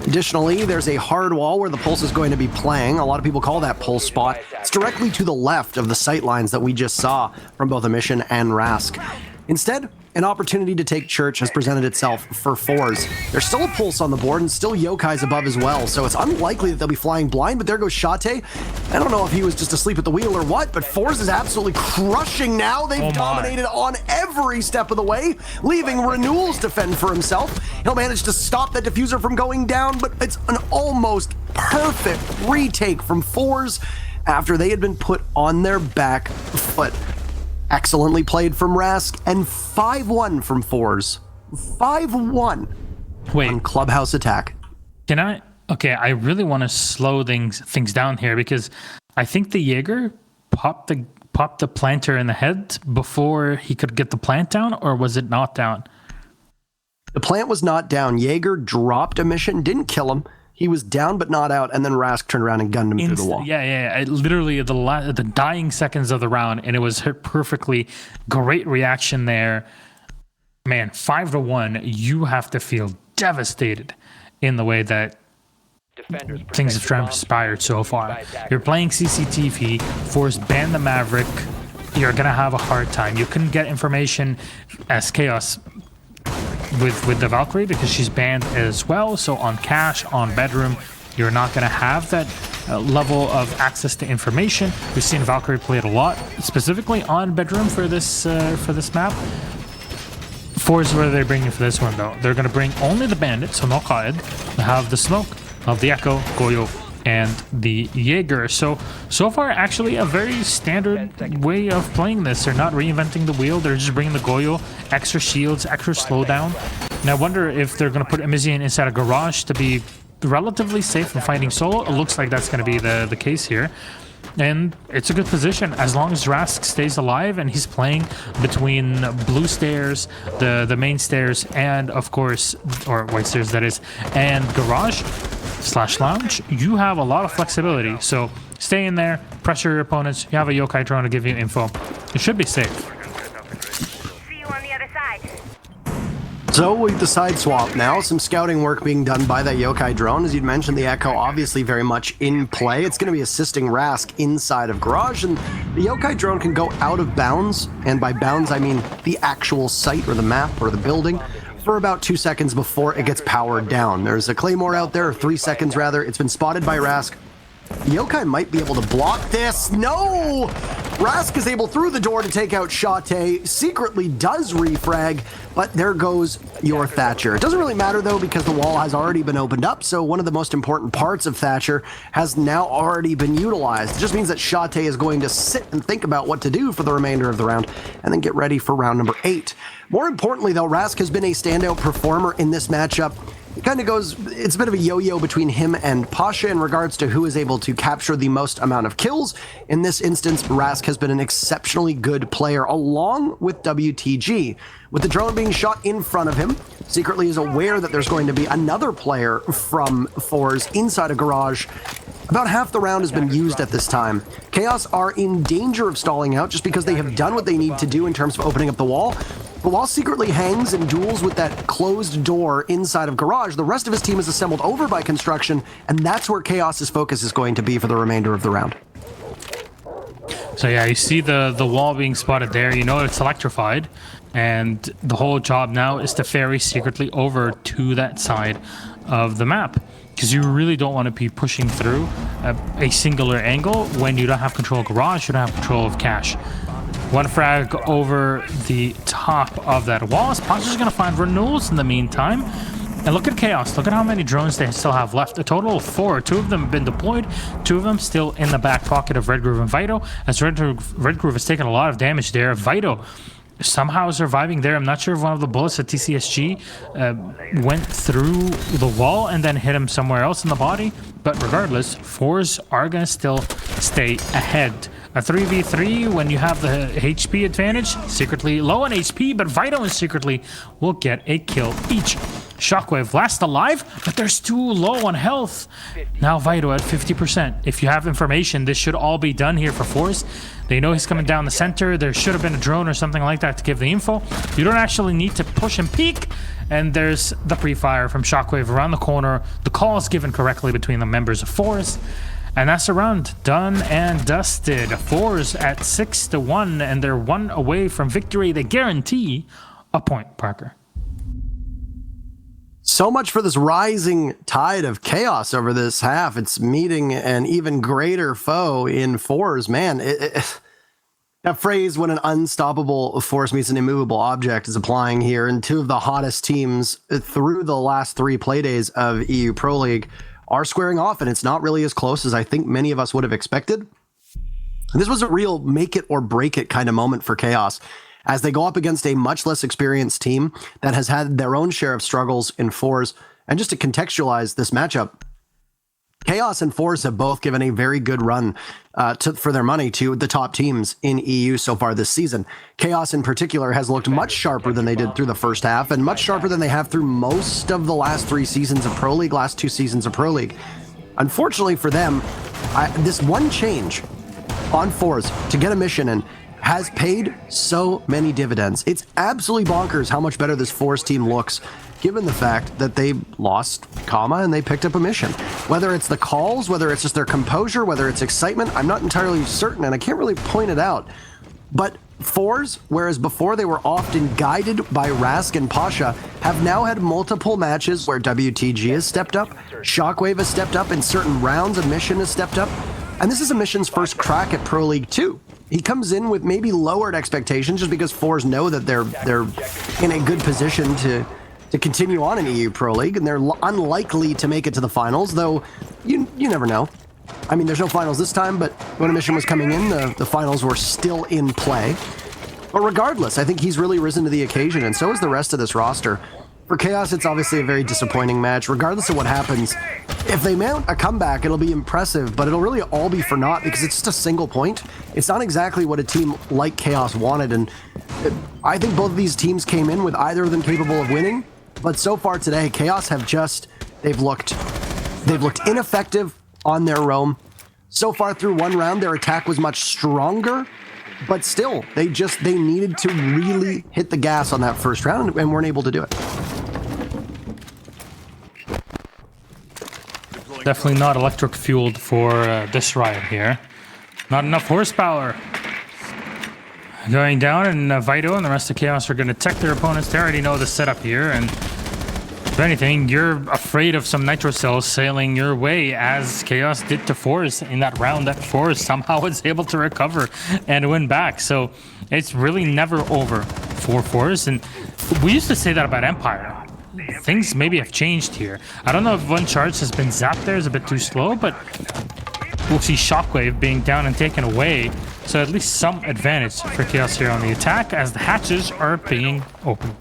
Additionally, there's a hard wall where the Pulse is going to be playing. A lot of people call that Pulse spot. It's directly to the left of the sight lines that we just saw from both Emission and Rask. Instead, an opportunity to take church has presented itself for forZe. There's still a Pulse on the board and still Yokai's above as well, so it's unlikely that they'll be flying blind, but there goes Shate. I don't know if he was just asleep at the wheel or what, but forZe is absolutely crushing now. They've dominated on every step of the way, leaving Renewals to fend for himself. He'll manage to stop that Diffuser from going down, but it's an almost perfect retake from forZe after they had been put on their back foot. Excellently played from Rask, and 5-1 from forZe. 5-1 on Clubhouse attack. Can I? Okay, I really want to slow things down here, because I think the Jaeger popped the planter in the head before he could get the plant down, or was it not down? The plant was not down. Jaeger dropped Emission, didn't kill him. He was down but not out, and then Rask turned around and gunned him through the wall. Yeah. Literally the dying seconds of the round, and it was hit perfectly. Great reaction there. Man, 5-1, you have to feel devastated in the way that things have transpired so far. You're playing CCTV, forZe ban the Maverick. You're going to have a hard time. You couldn't get information as Chaos with the Valkyrie because she's banned as well. So on cash, on bedroom, you're not going to have that level of access to information. We've seen Valkyrie played a lot, specifically on bedroom for this map. forZe, what are they bringing for this one, though? They're going to bring only the bandit, so no Qaed. They have the smoke, of the Echo, Goyo, and the Ager. So far, actually, a very standard way of playing this. They're not reinventing the wheel. They're just bringing the Goyo, extra shields, extra slowdown. And I wonder if they're going to put Emizian inside a garage to be relatively safe from fighting solo. It looks like that's going to be the case here. And it's a good position as long as Rask stays alive and he's playing between blue stairs, the main stairs, and of course, or white stairs that is, and garage / lounge. You have a lot of flexibility. So stay in there, pressure your opponents. You have a Yokai drone to give you info. It should be safe. See you on the other side. So with the side swap now, some scouting work being done by that Yokai drone. As you'd mentioned, the Echo obviously very much in play. It's going to be assisting Rask inside of Garage, and the Yokai drone can go out of bounds, and by bounds I mean the actual site or the map or the building, for about 2 seconds before it gets powered down. There's a Claymore out there, or 3 seconds rather. It's been spotted by Rask. Yokai might be able to block this. No! Rask is able through the door to take out Shate, secretly does refrag, but there goes your Thatcher. It doesn't really matter though because the wall has already been opened up, so one of the most important parts of Thatcher has now already been utilized. It just means that Shate is going to sit and think about what to do for the remainder of the round and then get ready for round number 8. More importantly though, Rask has been a standout performer in this matchup. It kind of goes, it's a bit of a yo-yo between him and Pasha in regards to who is able to capture the most amount of kills. In this instance, Rask has been an exceptionally good player along with WTG. With the drone being shot in front of him, secretly is aware that there's going to be another player from forZe inside a garage. About half the round has been used at this time. Chaos are in danger of stalling out just because they have done what they need to do in terms of opening up the wall. But while secretly hangs and duels with that closed door inside of Garage, the rest of his team is assembled over by construction, and that's where Chaos's focus is going to be for the remainder of the round. So yeah, you see the wall being spotted there. You know it's electrified, and the whole job now is to ferry secretly over to that side of the map, because you really don't want to be pushing through a singular angle when you don't have control of Garage, you don't have control of Cache. One frag over the top of that wall. Pasha's going to find Renewals in the meantime. And look at Chaos. Look at how many drones they still have left. A total of 4. 2 of them have been deployed. 2 of them still in the back pocket of Red Groove and Fido. As Red Groove has taken a lot of damage there. Fido somehow surviving there. I'm not sure if one of the bullets at TCSG went through the wall and then hit him somewhere else in the body. But regardless, forZe are going to still stay ahead. A 3v3 when you have the HP advantage, secretly low on HP, but Fido and secretly will get a kill each. Shockwave last alive, but there's too low on health. Now Fido at 50%. If you have information, this should all be done here for forZe. They know he's coming down the center. There should have been a drone or something like that to give the info. You don't actually need to push and peek. And there's the pre-fire from Shockwave around the corner. The call is given correctly between the members of forZe. And that's a round done and dusted. forZe at 6-1, and they're 1 away from victory. They guarantee a point, Parker. So much for this rising tide of chaos over this half. It's meeting an even greater foe in forZe. Man, that phrase, when an unstoppable force meets an immovable object, is applying here. And 2 of the hottest teams through the last 3 playdays of EU Pro League are squaring off, and it's not really as close as I think many of us would have expected. And this was a real make it or break it kind of moment for Chaos, as they go up against a much less experienced team that has had their own share of struggles in forZe. And just to contextualize this matchup, Chaos and forZe have both given a very good run for their money to the top teams in EU so far this season. Chaos in particular has looked much sharper than they did through the first half, and much sharper than they have through most of the last 3 seasons of Pro League, last 2 seasons of Pro League. Unfortunately for them, this one change on forZe to get a mission in has paid so many dividends. It's absolutely bonkers how much better this forZe team looks, given the fact that they lost Kama and they picked up a mission. Whether it's the calls, whether it's just their composure, whether it's excitement, I'm not entirely certain, and I can't really point it out. But forZe, whereas before they were often guided by Rask and Pasha, have now had multiple matches where WTG has stepped up, Shockwave has stepped up, in certain rounds a mission has stepped up, and this is a mission's first crack at Pro League 2. he comes in with maybe lowered expectations just because forZe know that they're in a good position to continue on in EU Pro League, and they're unlikely to make it to the finals, though you never know. I mean, there's no finals this time, but when a mission was coming in, the finals were still in play. But regardless, I think he's really risen to the occasion, and so is the rest of this roster. For Chaos, it's obviously a very disappointing match. Regardless of what happens, if they mount a comeback, it'll be impressive, but it'll really all be for naught because it's just a single point. It's not exactly what a team like Chaos wanted, and I think both of these teams came in with either of them capable of winning, but so far today, Chaos have just, they've looked ineffective on their roam. So far through one round, their attack was much stronger, but still, they needed to really hit the gas on that first round and weren't able to do it. Definitely not electric fueled for this riot here. Not enough horsepower. Going down, and Fido and the rest of Chaos are going to tech their opponents. They already know the setup here, and if anything, you're afraid of some nitro cells sailing your way, as Chaos did to forZe in that round that forZe somehow was able to recover and win back. So it's really never over for forZe, and we used to say that about Empire. Things maybe have changed here. I don't know if one charge has been zapped there, is a bit too slow, but we'll see Shockwave being down and taken away. So at least some advantage for Chaos here on the attack as the hatches are being opened.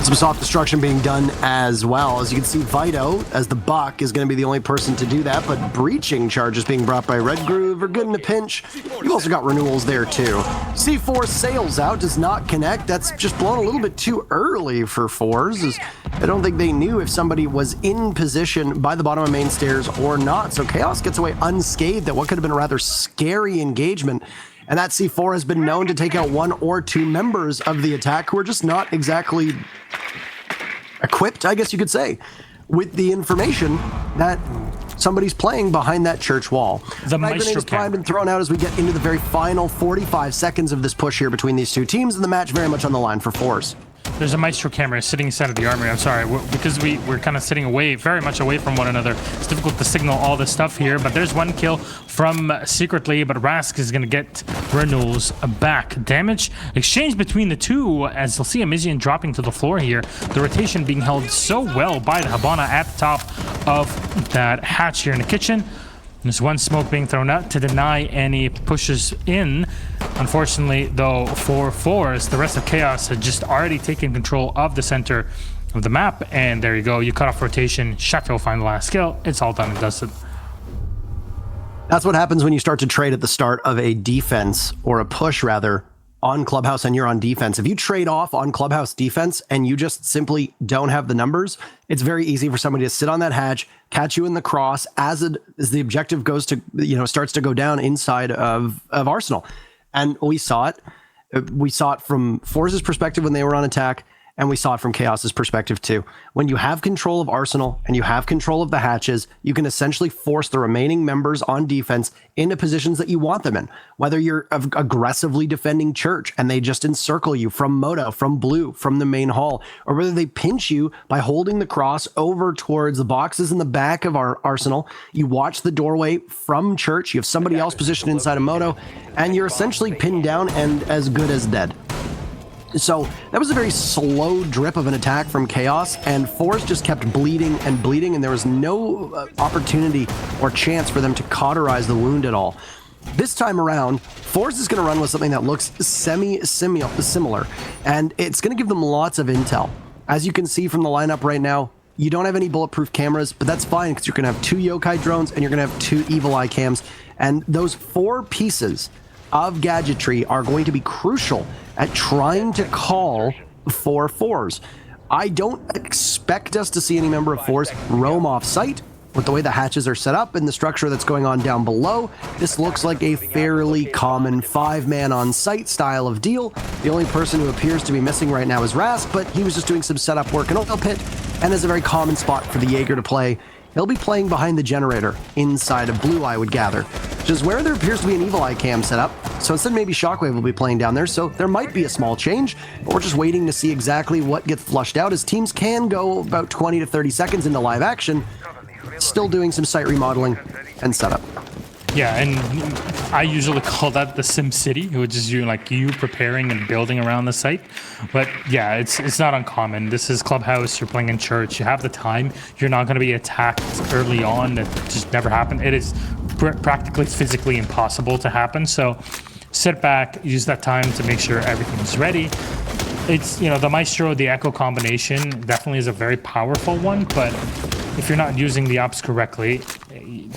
Some soft destruction being done as well. As you can see, Fido, as the Balk, is going to be the only person to do that, but breaching charges being brought by Red Groove are good in a pinch. You've also got Renewals there too. C4 sails out, does not connect. That's just blown a little bit too early for forZe. I don't think they knew if somebody was in position by the bottom of main stairs or not. So Chaos gets away unscathed at what could have been a rather scary engagement. And that C4 has been known to take out one or two members of the attack who are just not exactly equipped, I guess you could say, with the information that somebody's playing behind that church wall. The grenade is primed and thrown out as we get into the very final 45 seconds of this push here between these two teams, and the match very much on the line for forZe. There's a Maestro camera sitting inside of the armory. I'm sorry, because we're kind of sitting away, very much away from one another. It's difficult to signal all this stuff here, but there's one kill from Secretly, but Rask is going to get Renewals back. Damage exchange between the two, as you'll see Amizian dropping to the floor here. The rotation being held so well by the Habana at the top of that hatch here in the kitchen. There's one smoke being thrown out to deny any pushes in. Unfortunately, though, for forZe, the rest of Chaos had just already taken control of the center of the map. And there you go. You cut off rotation. Chateau find the last kill. It's all done and dusted. That's what happens when you start to trade at the start of a defense, or a push rather, on Clubhouse and you're on defense. If you trade off on Clubhouse defense and you just simply don't have the numbers, it's very easy for somebody to sit on that hatch, catch you in the cross as the objective goes to, starts to go down inside of Arsenal. And we saw it. We saw it from forZe's perspective when they were on attack, and we saw it from Chaos's perspective too. When you have control of Arsenal and you have control of the hatches, you can essentially force the remaining members on defense into positions that you want them in. Whether you're aggressively defending Church and they just encircle you from Moto, from Blue, from the main hall, or whether they pinch you by holding the cross over towards the boxes in the back of our Arsenal. You watch the doorway from Church, you have somebody else positioned inside of Moto, and you're essentially pinned down and as good as dead. So that was a very slow drip of an attack from Chaos, and forZe just kept bleeding and bleeding, and there was no opportunity or chance for them to cauterize the wound at all. This time around, forZe is going to run with something that looks similar, and it's going to give them lots of intel. As you can see from the lineup right now, you don't have any bulletproof cameras, but that's fine because you're going to have 2 Yokai drones and you're going to have 2 Evil Eye cams, and those 4 pieces of gadgetry are going to be crucial at trying to call for forZe. I don't expect us to see any member of forZe roam off site. With the way the hatches are set up and the structure that's going on down below, this looks like a fairly common 5-man on site style of deal. The only person who appears to be missing right now is Rask, but he was just doing some setup work in oil pit, and is a very common spot for the Ager to play. He'll be playing behind the generator inside of Blue, I would gather, which is where there appears to be an Evil Eye cam set up. So instead, maybe Shockwave will be playing down there. So there might be a small change, but we're just waiting to see exactly what gets flushed out, as teams can go about 20 to 30 seconds into live action still doing some site remodeling and setup. Yeah, and I usually call that the Sim City, which is you preparing and building around the site. But yeah, it's not uncommon. This is Clubhouse. You're playing in church. You have the time. You're not going to be attacked early on. That just never happened. It is practically physically impossible to happen. So sit back, use that time to make sure everything's ready. It's the Maestro, the Echo combination definitely is a very powerful one, but if you're not using the ops correctly,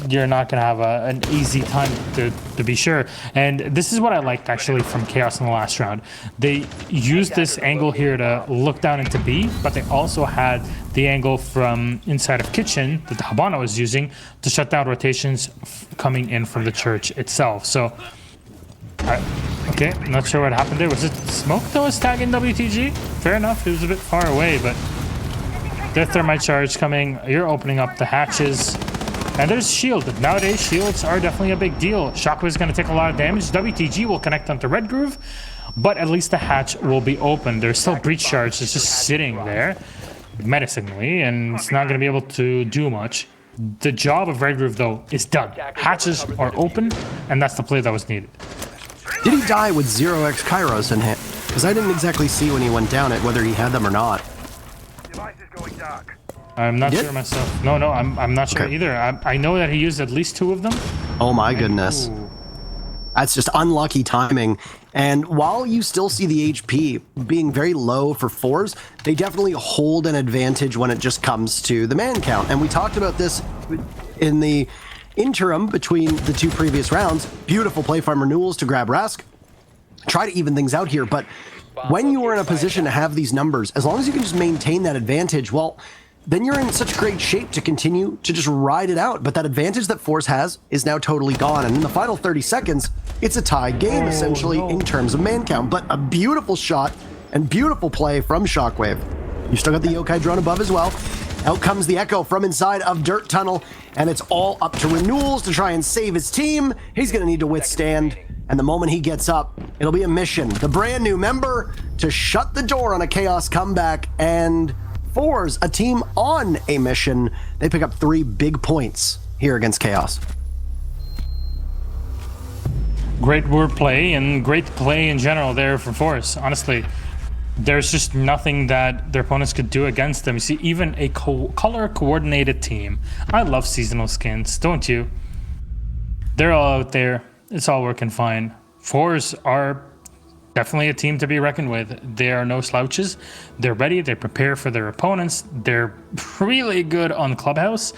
you're not going to have an easy time to be sure. And this is what I liked actually from Chaos in the last round. They used this angle here to look down into B, but they also had the angle from inside of Kitchen that the Habana was using to shut down rotations coming in from the church itself. So, okay, not sure what happened there. Was it Smoke that was tagging WTG? Fair enough, it was a bit far away, but their thermite charge coming. You're opening up the hatches. And there's shield. Nowadays, shields are definitely a big deal. Shockwave is going to take a lot of damage. WTG will connect onto Red Groove, but at least the hatch will be open. There's still breach charge that's just sitting there menacingly, and it's not going to be able to do much. The job of Red Groove, though, is done. Hatches are open, and that's the play that was needed. Did he die with 0x Kairos in hand? Because I didn't exactly see when he went down it whether he had them or not. Device is going dark. I'm not sure myself. No, I'm not sure either. I know that he used at least 2 of them. Oh my goodness. Ooh. That's just unlucky timing. And while you still see the HP being very low for forZe, they definitely hold an advantage when it just comes to the man count. And we talked about this in the interim between the 2 previous rounds. Beautiful play from Renewals to grab Rask. Try to even things out here, but when you are in a position to have these numbers, as long as you can just maintain that advantage, well, then you're in such great shape to continue to just ride it out. But that advantage that forZe has is now totally gone. And in the final 30 seconds, it's a tie game, essentially, in terms of man count. But a beautiful shot and beautiful play from Shockwave. You still got the Yokai drone above as well. Out comes the Echo from inside of Dirt Tunnel, and it's all up to Renewals to try and save his team. He's going to need to withstand, and the moment he gets up, it'll be a mission. The brand new member to shut the door on a Chaos comeback, and forZe, a team on a mission. They pick up 3 big points here against Chaos. Great wordplay and great play in general there for forZe. Honestly, there's just nothing that their opponents could do against them. You see, even a color-coordinated team. I love seasonal skins, don't you? They're all out there. It's all working fine. forZe are definitely a team to be reckoned with. They are no slouches. They're ready. They prepare for their opponents. They're really good on Clubhouse.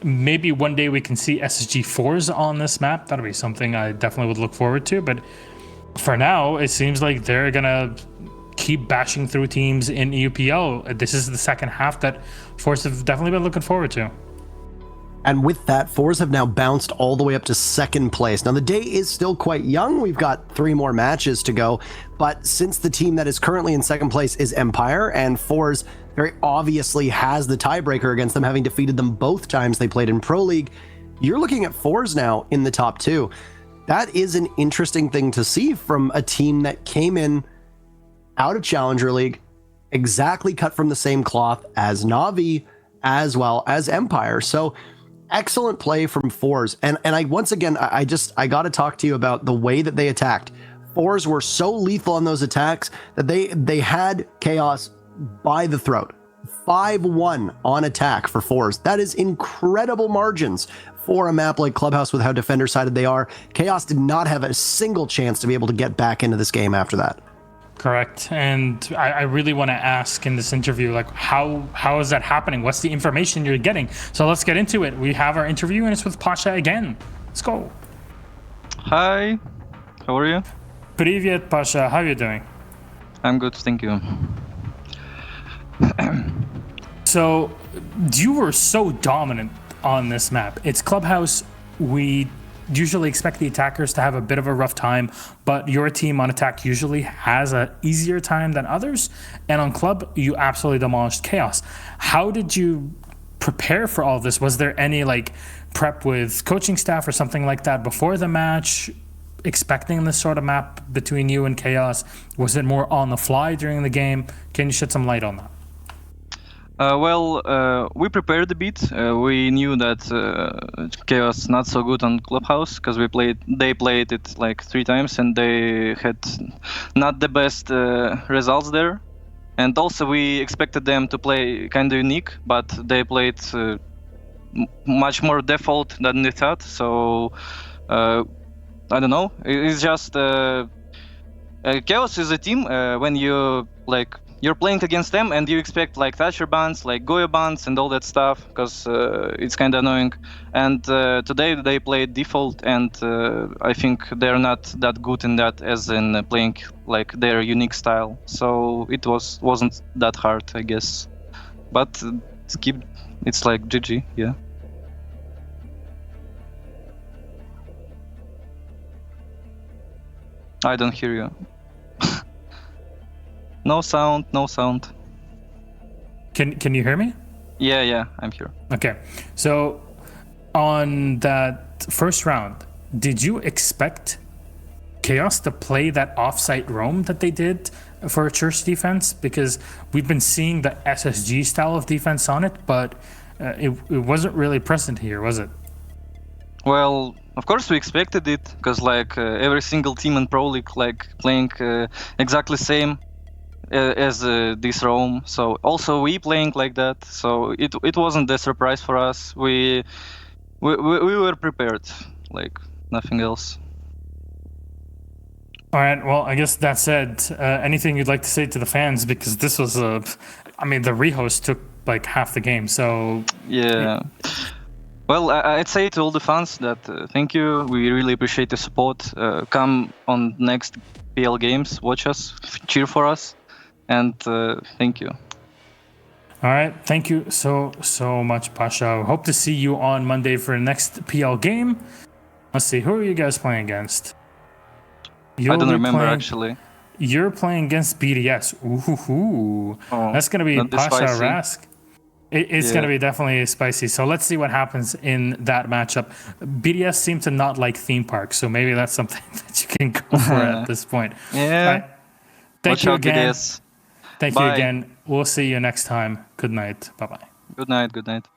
Maybe one day we can see SSG forZe on this map. That'll be something I definitely would look forward to. But for now, it seems like they're going to keep bashing through teams in EUPL. This is the second half that forZe have definitely been looking forward to. And with that, forZe have now bounced all the way up to 2nd place. Now, the day is still quite young. We've got 3 more matches to go. But since the team that is currently in 2nd place is Empire, and forZe very obviously has the tiebreaker against them, having defeated them both times they played in Pro League, you're looking at forZe now in the top 2. That is an interesting thing to see from a team that came in out of Challenger League, exactly cut from the same cloth as Na'Vi, as well as Empire. So excellent play from forZe. And I once again, I got to talk to you about the way that they attacked. forZe were so lethal on those attacks that they had Chaos by the throat. 5-1 on attack for forZe. That is incredible margins for a map like Clubhouse with how defender-sided they are. Chaos did not have a single chance to be able to get back into this game after that. Correct. And I really want to ask in this interview, like, how is that happening? What's the information you're getting? So let's get into it. We have our interview, and it's with Pasha again. Let's go. Hi, how are you? Привет, Pasha. How are you doing? I'm good, thank you. So you were so dominant on this map. It's Clubhouse. We usually expect the attackers to have a bit of a rough time, but your team on attack usually has an easier time than others. And on Club, you absolutely demolished Chaos. How did you prepare for all of this? Was there any like prep with coaching staff or something like that before the match, expecting this sort of map between you and Chaos? Was it more on the fly during the game? Can you shed some light on that? We prepared a bit. We knew that Chaos not so good on Clubhouse because they played it like 3 times and they had not the best results there. And also we expected them to play kind of unique, but they played much more default than we thought. So I don't know. It's just Chaos is a team when you're playing against them and you expect like Thatcher bans, like Goya bans and all that stuff because it's kind of annoying. And today they played default and I think they're not that good in that as in playing like their unique style. So it wasn't that hard, I guess. But it's like GG, yeah. I don't hear you. No sound, no sound. Can you hear me? Yeah, I'm here. Okay. So on that first round, did you expect Chaos to play that offsite roam that they did for a church defense? Because we've been seeing the SSG style of defense on it, but it wasn't really present here, was it? Well, of course we expected it, because like every single team in Pro League like playing exactly same as this roam. So also we playing like that. So it wasn't a surprise for us. We were prepared, like nothing else. All right. Well, I guess that said, anything you'd like to say to the fans, because this was the rehost took like half the game. So yeah. Well, I'd say to all the fans that thank you. We really appreciate the support. Come on next PL games, watch us, cheer for us, and thank you. All right. Thank you so much, Pasha. Hope to see you on Monday for the next PL game. Let's see. Who are you guys playing against? I don't remember actually. You're playing against BDS. Ooh. Oh, that's going to be Pasha Rask. It's going to be definitely spicy. So let's see what happens in that matchup. BDS seem to not like theme parks, so maybe that's something that you can go for at this point. Yeah. Right. Thank you again. BDS. Thank you again. We'll see you next time. Good night. Bye-bye. Good night.